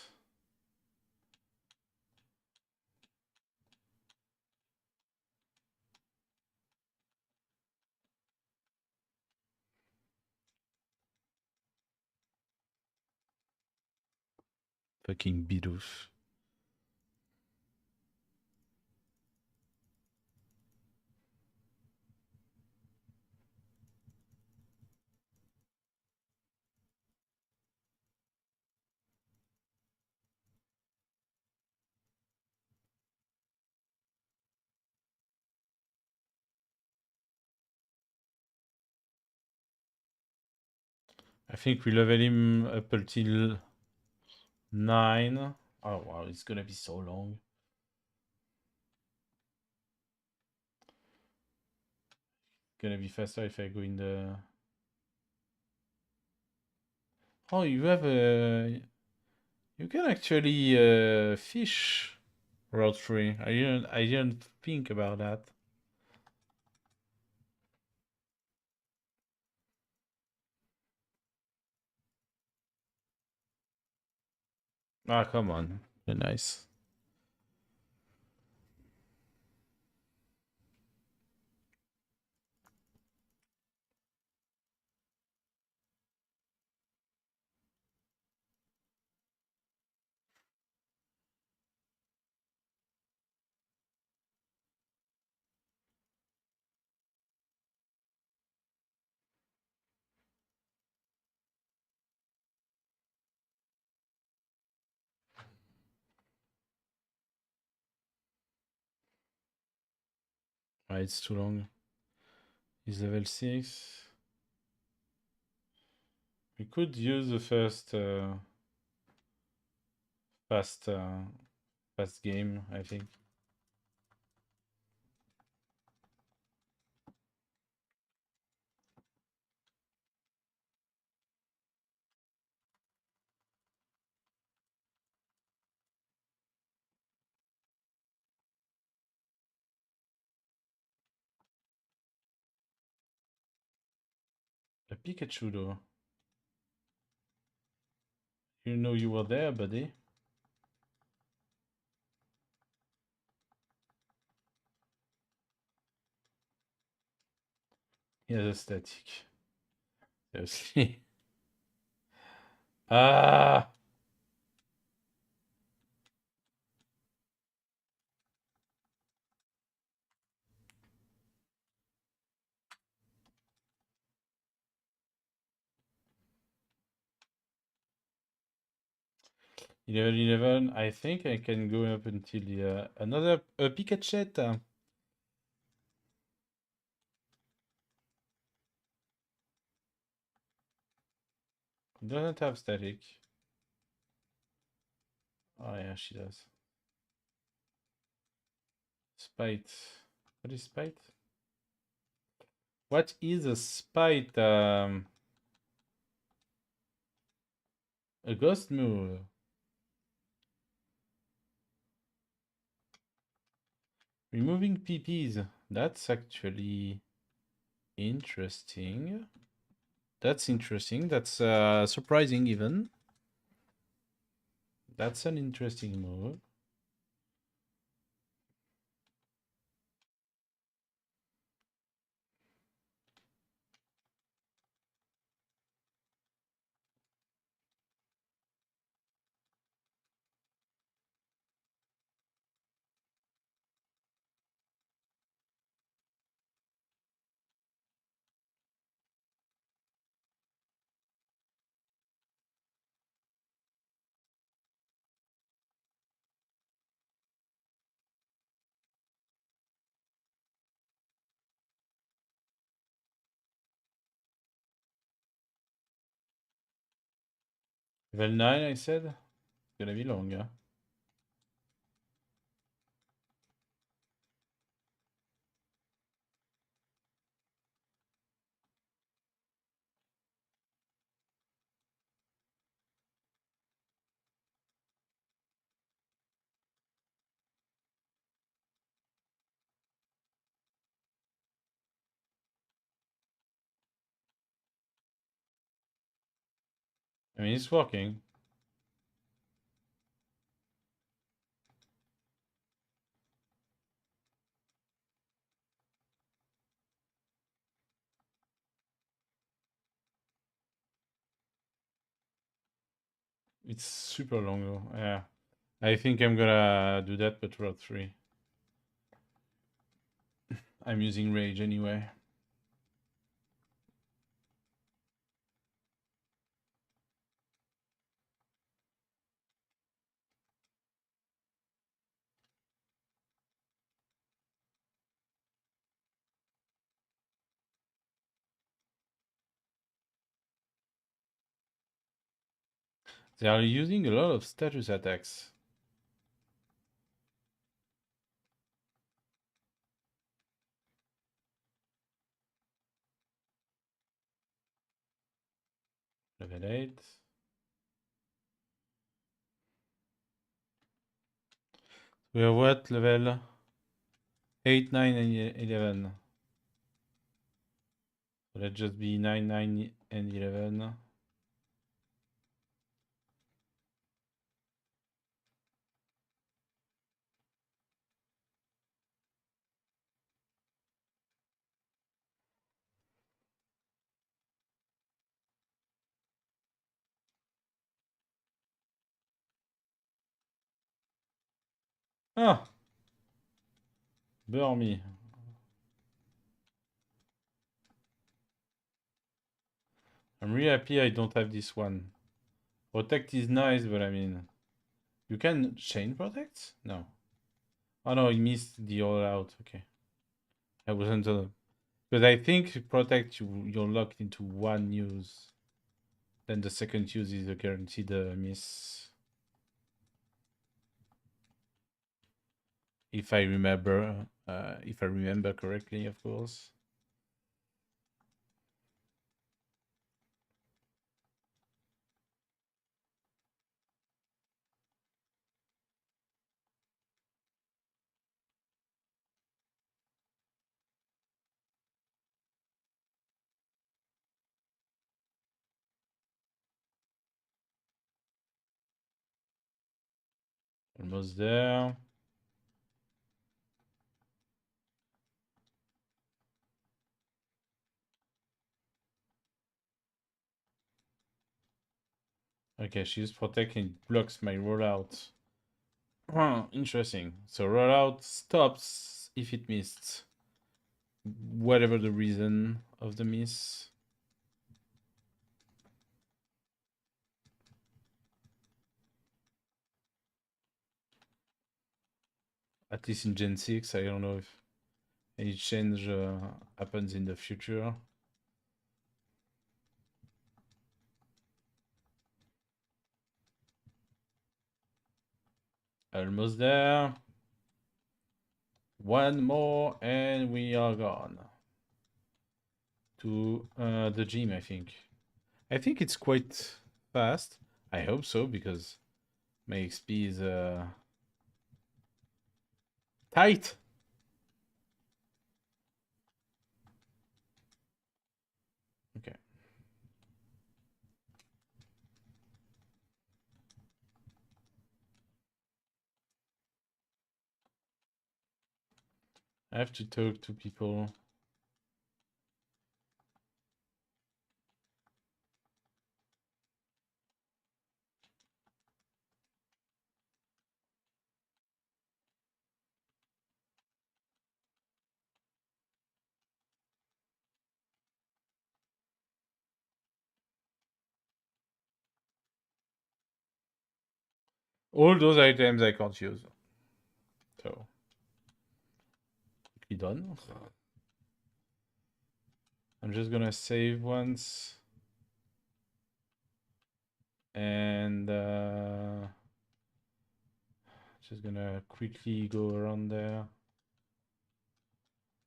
fucking beat off. I think we level him up until 9. Oh wow, it's gonna be so long. Gonna be faster if I go in the. Oh, you have a. You can actually fish Route 3. I didn't think about that. Ah, come on. You're nice. Ah, it's too long. He's level 6. We could use the first fast fast game, I think. A Pikachu though. You know you were there, buddy. Yes, static. Seriously. Ah! 11, I think I can go up until the, another Pikachu. Doesn't have static. Oh yeah, she does. Spite. What is spite? What is a spite? A ghost move. Removing PPs. That's actually interesting. That's interesting. That's surprising even. That's an interesting move. Level 9, I said. Gonna be long, yeah. I mean, it's working. It's super long though. Yeah. I think I'm gonna do that, but route 3. I'm using rage anyway. They are using a lot of status attacks. Level 8. We are what level? 8, 9, and 11. So let's just be 9, 9, and 11. Ah! Burn me. I'm really happy I don't have this one. Protect is nice, but I mean... You can chain protect? No. Oh no, he missed the all out. Okay. I wasn't... Because I think protect, you're locked into one use. Then the second use is a guaranteed miss. If I remember correctly, of course. Almost there. Okay, she used Protect and it blocks my rollout. Interesting. So rollout stops if it missed. Whatever the reason of the miss. At least in Gen 6, I don't know if any change happens in the future. Almost there. One more and we are gone. To the gym, I think. I think it's quite fast. I hope so, because my XP is tight. Okay. I have to talk to people. All those items I can't use. So, quickly done. I'm just gonna save once. And just gonna quickly go around there.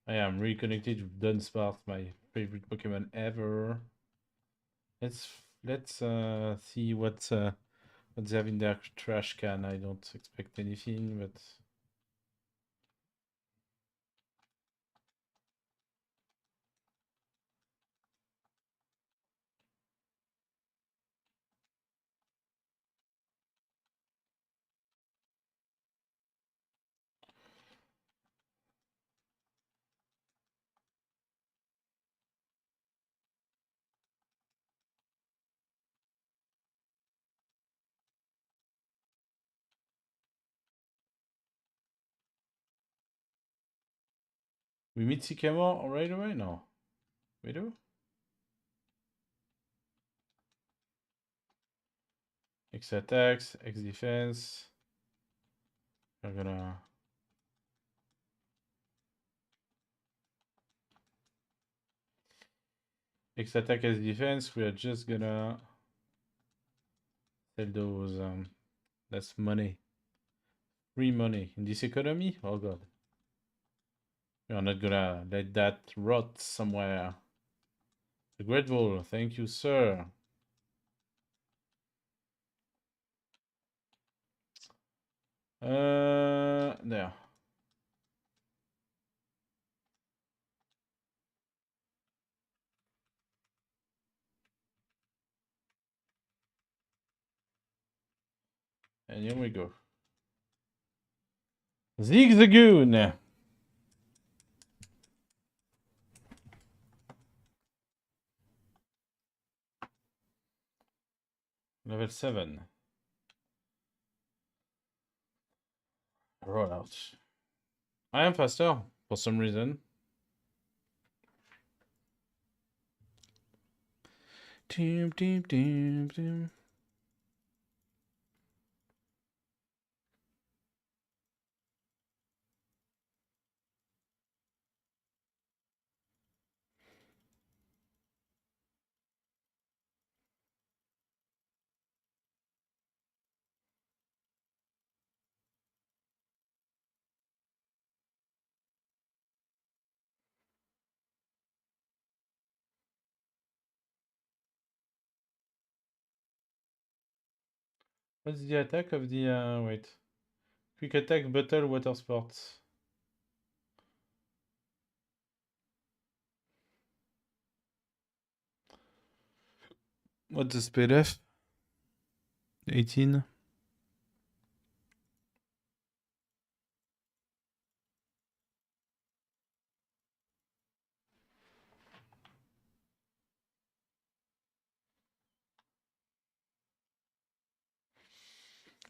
I am reconnected with Dunsparce, my favorite Pokemon ever. Let's see what they have in their trash can. I don't expect anything, but we meet Sycamore right away? No. We do? X attacks, X defense. We're gonna... X attack, X defense. We are just gonna sell those. That's money. Free money. In this economy? Oh god. We're not gonna let that rot somewhere. The Great Ball. Thank you, sir. There. And here we go. Zigzagoon! Level 7. Rollout. I am faster, for some reason. Doom, doom, doom, doom. What's the attack of the... wait. Quick attack, battle, water sports. What's the speed F? 18.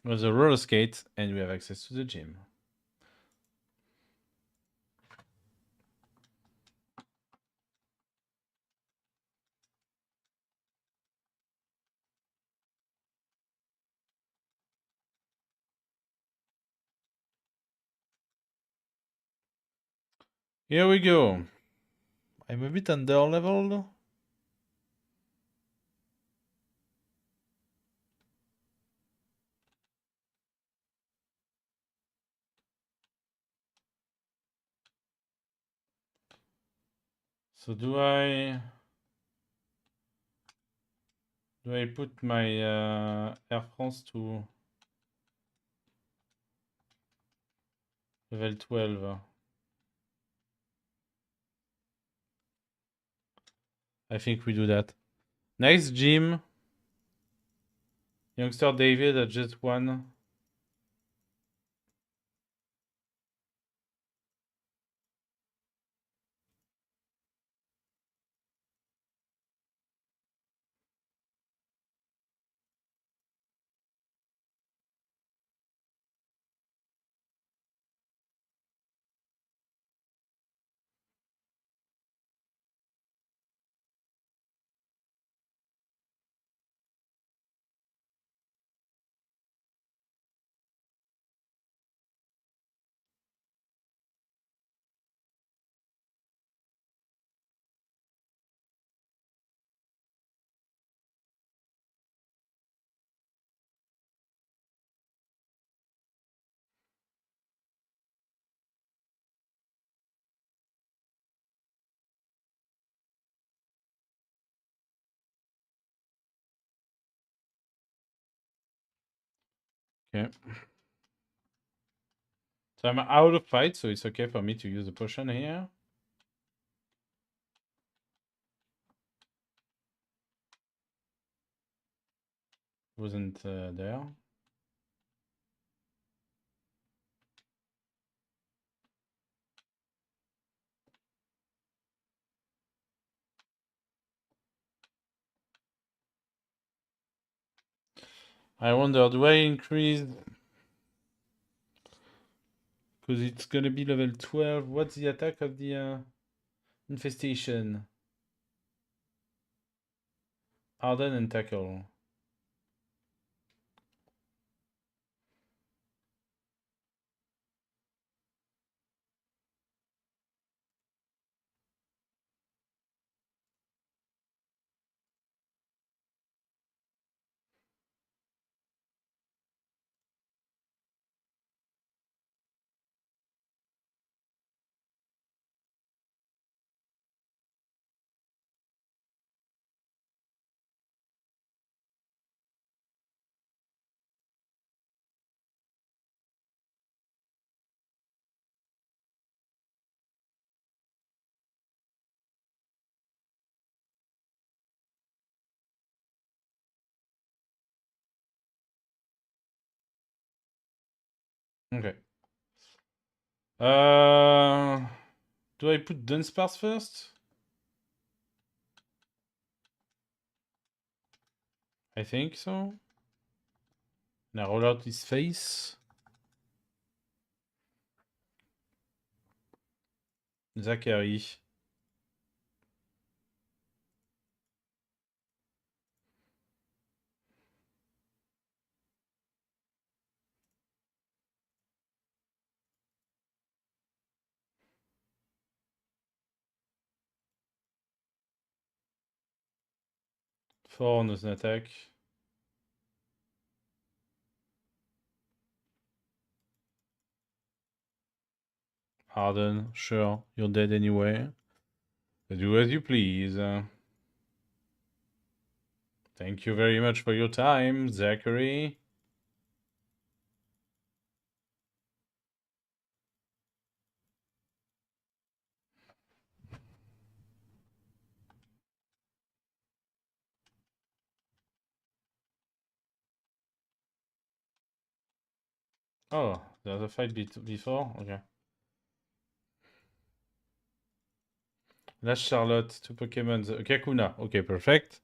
There's a roller skate, and we have access to the gym. Here we go. I'm a bit under leveled. So do I put my Air France to level 12? I think we do that. Nice gym. Youngster David at just one. Okay. So I'm out of fight, so it's okay for me to use a potion here. Wasn't there. I wonder, do I increase? Because it's gonna be level 12. What's the attack of the infestation? Harden and tackle. Okay. Do I put Dunsparce first? I think so. Now roll out his face. Zachary. Four on an attack. Harden, sure, you're dead anyway. Do as you please. Thank you very much for your time, Zachary. Oh, there's a fight before? Okay. Last Charlotte, two Pokemon. Kakuna. Okay, perfect.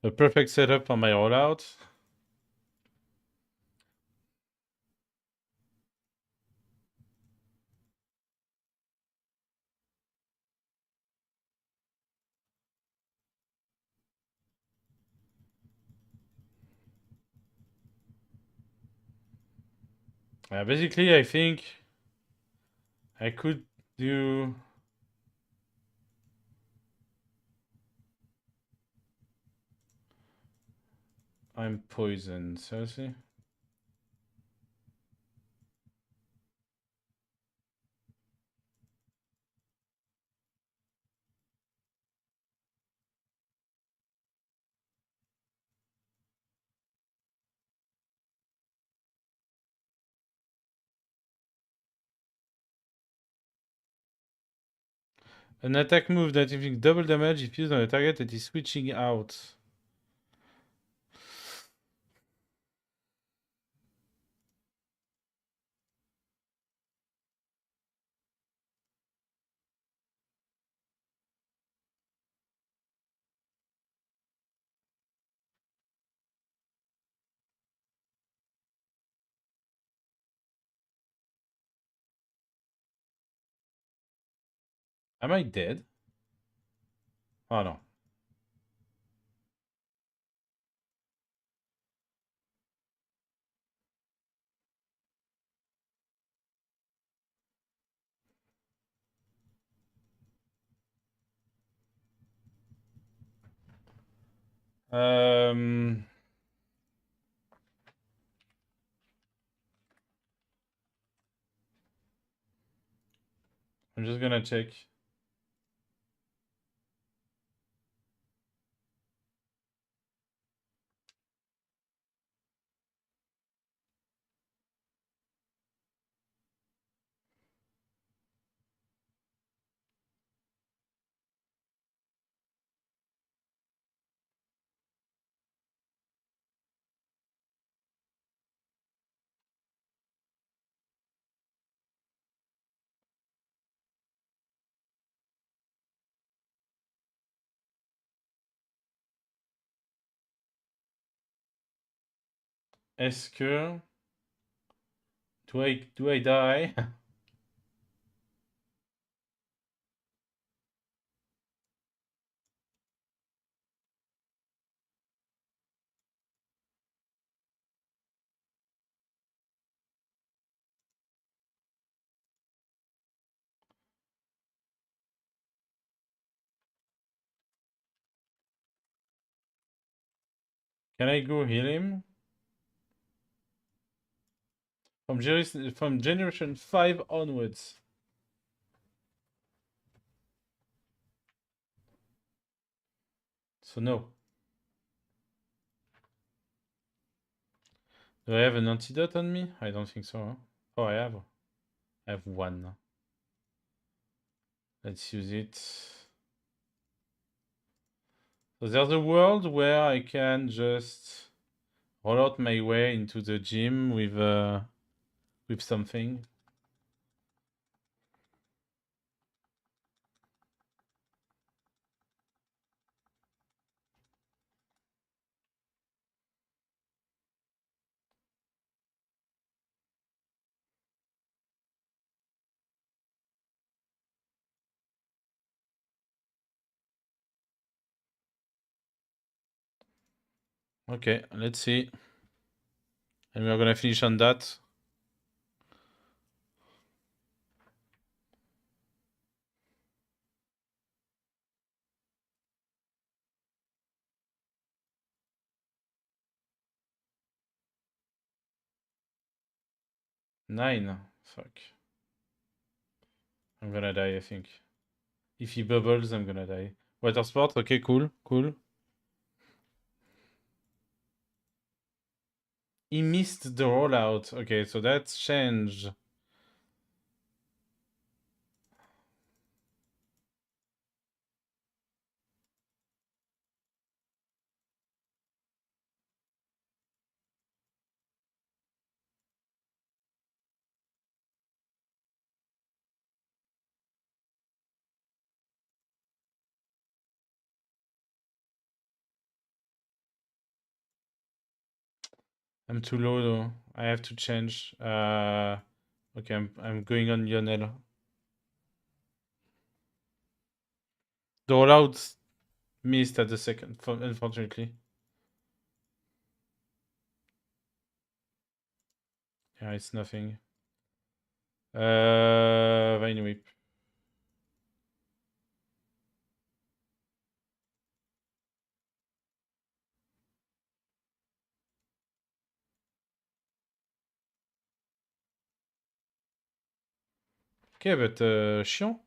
A perfect setup on my rollout. Basically, I think I could do... I'm poisoned, seriously? An attack move that inflicts double damage if used on a target that is switching out. Am I dead? Oh no. Um, I'm just gonna check. Est-ce que... Do I die? Can I go heal him? From generation 5 onwards. So no. Do I have an antidote on me? I don't think so. Huh? Oh, I have. I have one. Let's use it. So there's a world where I can just roll out my way into the gym with something. Okay, let's see. And we're gonna finish on that. Nine. Fuck. I'm gonna die, I think. If he bubbles, I'm gonna die. Water sport, okay, cool, cool. He missed the rollout. Okay, so that's changed. I'm too low though. I have to change. Okay, I'm going on Lionel. The rollout missed at the second, unfortunately. Yeah, it's nothing. Vine Whip. Okay, but chiant.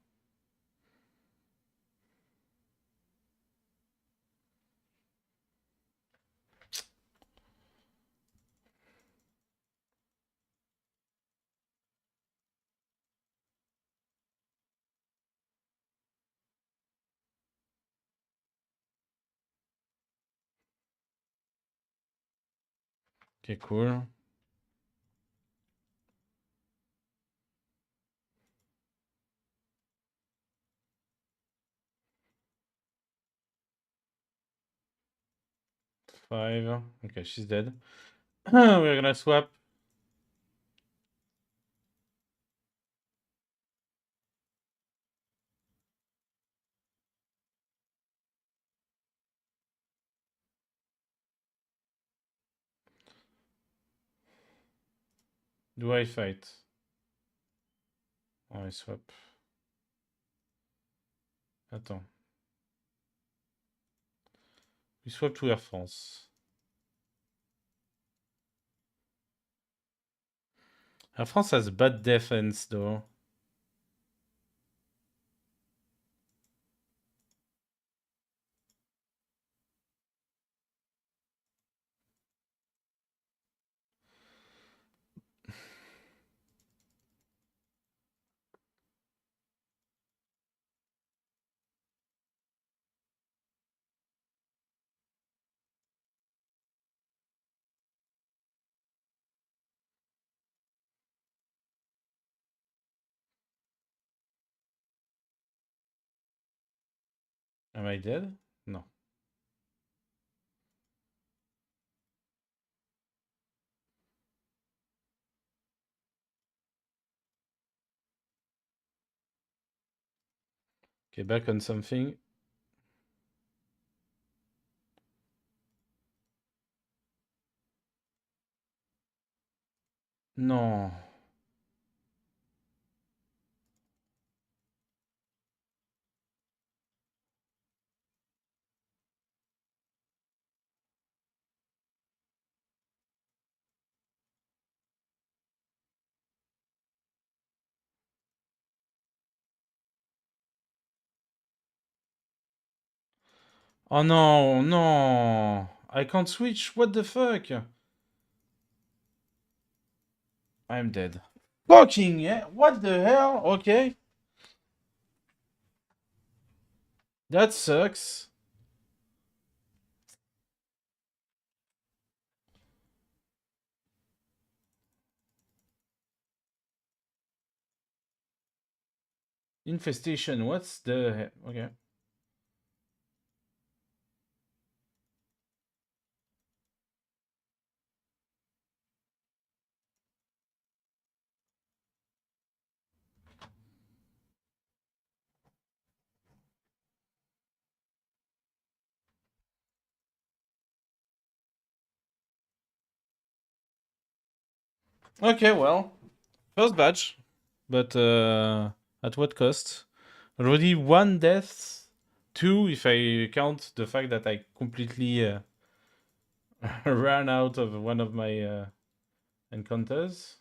Okay, cool. Five. Okay, she's dead. We're gonna swap. Do I fight? Oh, I swap. Attends. We swap to Air France. Air France has bad defense, though. Am I dead? No. Okay, back on something. No. Oh no, no. I can't switch. What the fuck? I'm dead. Fucking yeah. What the hell? Okay. That sucks. Infestation. What's the okay? Okay, well, first batch, but at what cost? Already one death, two if I count the fact that I completely ran out of one of my encounters.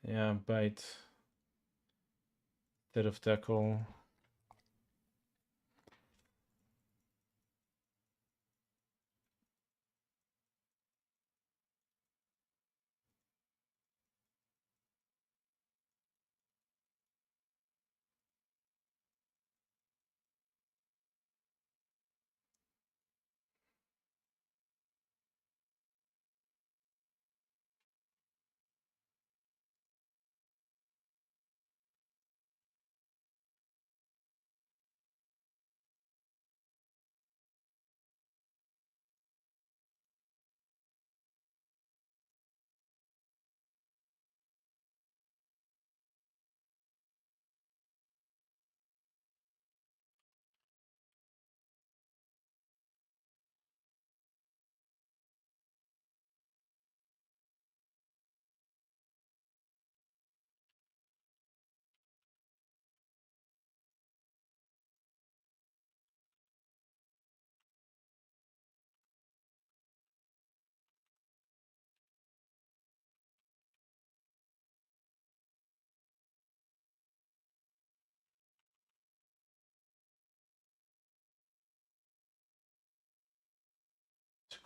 Yeah, bite instead of tackle.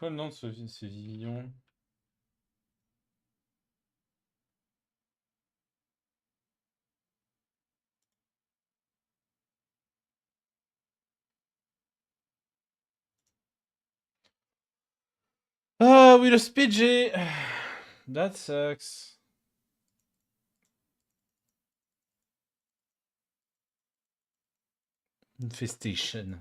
quoi le nom de ce vivillon? Ah, we lost PJ. That sucks. Infestation.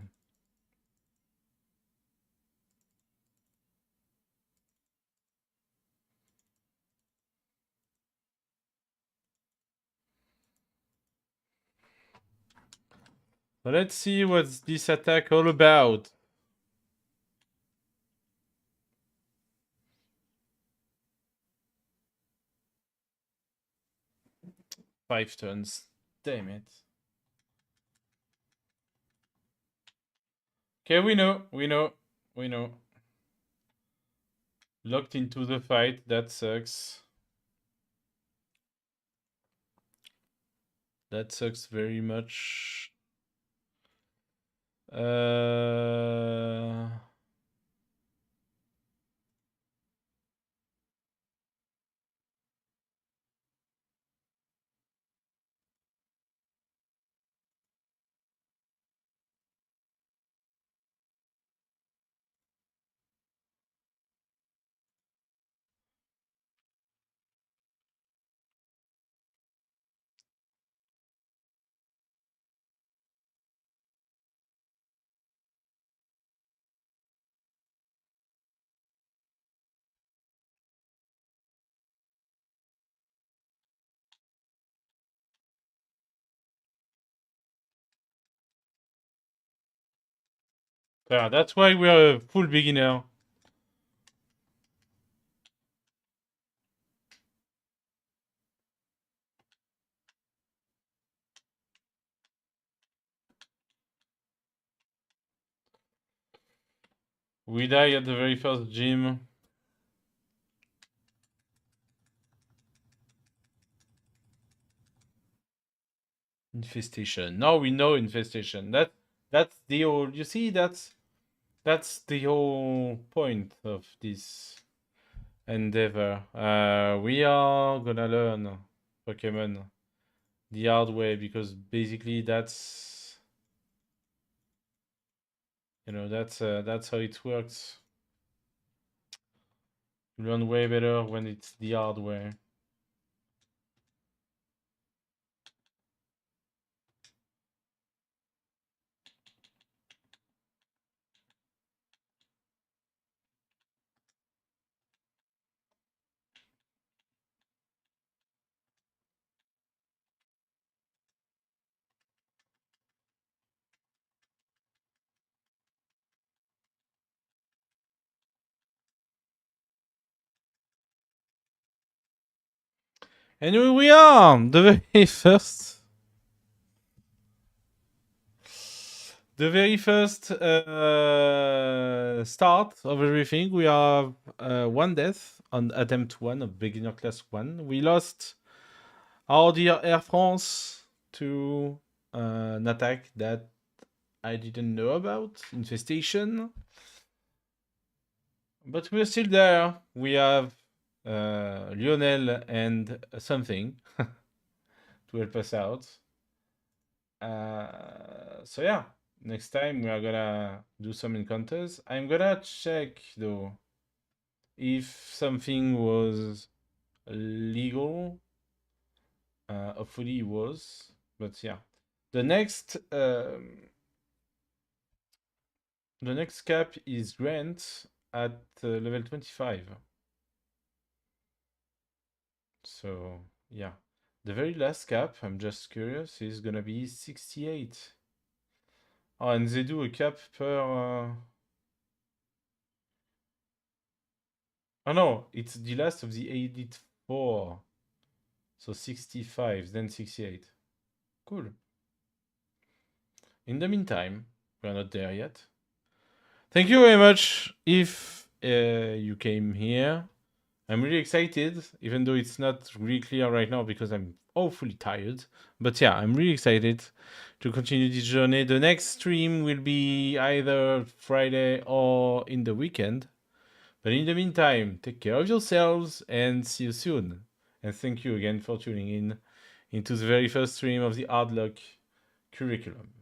So let's see what's this attack all about. 5 turns. Damn it. Okay, we know. Locked into the fight. That sucks. That sucks very much. Yeah, that's why we're a full beginner. We die at the very first gym. Infestation. Now we know infestation. That's the whole. You see, that's the whole point of this endeavor. We are gonna learn Pokemon the hard way because basically that's that's how it works. You learn way better when it's the hard way. And here we are, the very first. The very first start of everything, we have one death on attempt 1 of beginner class 1. We lost our dear Air France to an attack that I didn't know about, infestation. But we're still there. We have Lionel and something to help us out. So yeah, next time we are gonna do some encounters. I'm gonna check though if something was legal. Hopefully it was, but yeah. The next cap is Grant at level 25. So yeah. The very last cap, I'm just curious, is gonna be 68. Oh, and they do a cap per. Oh no, it's the last of the Edit 4. So 65, then 68. Cool. In the meantime, we're not there yet. Thank you very much if you came here. I'm really excited, even though it's not really clear right now because I'm awfully tired. But yeah, I'm really excited to continue this journey. The next stream will be either Friday or in the weekend. But in the meantime, take care of yourselves and see you soon. And thank you again for tuning in into the very first stream of the Hardlocke curriculum.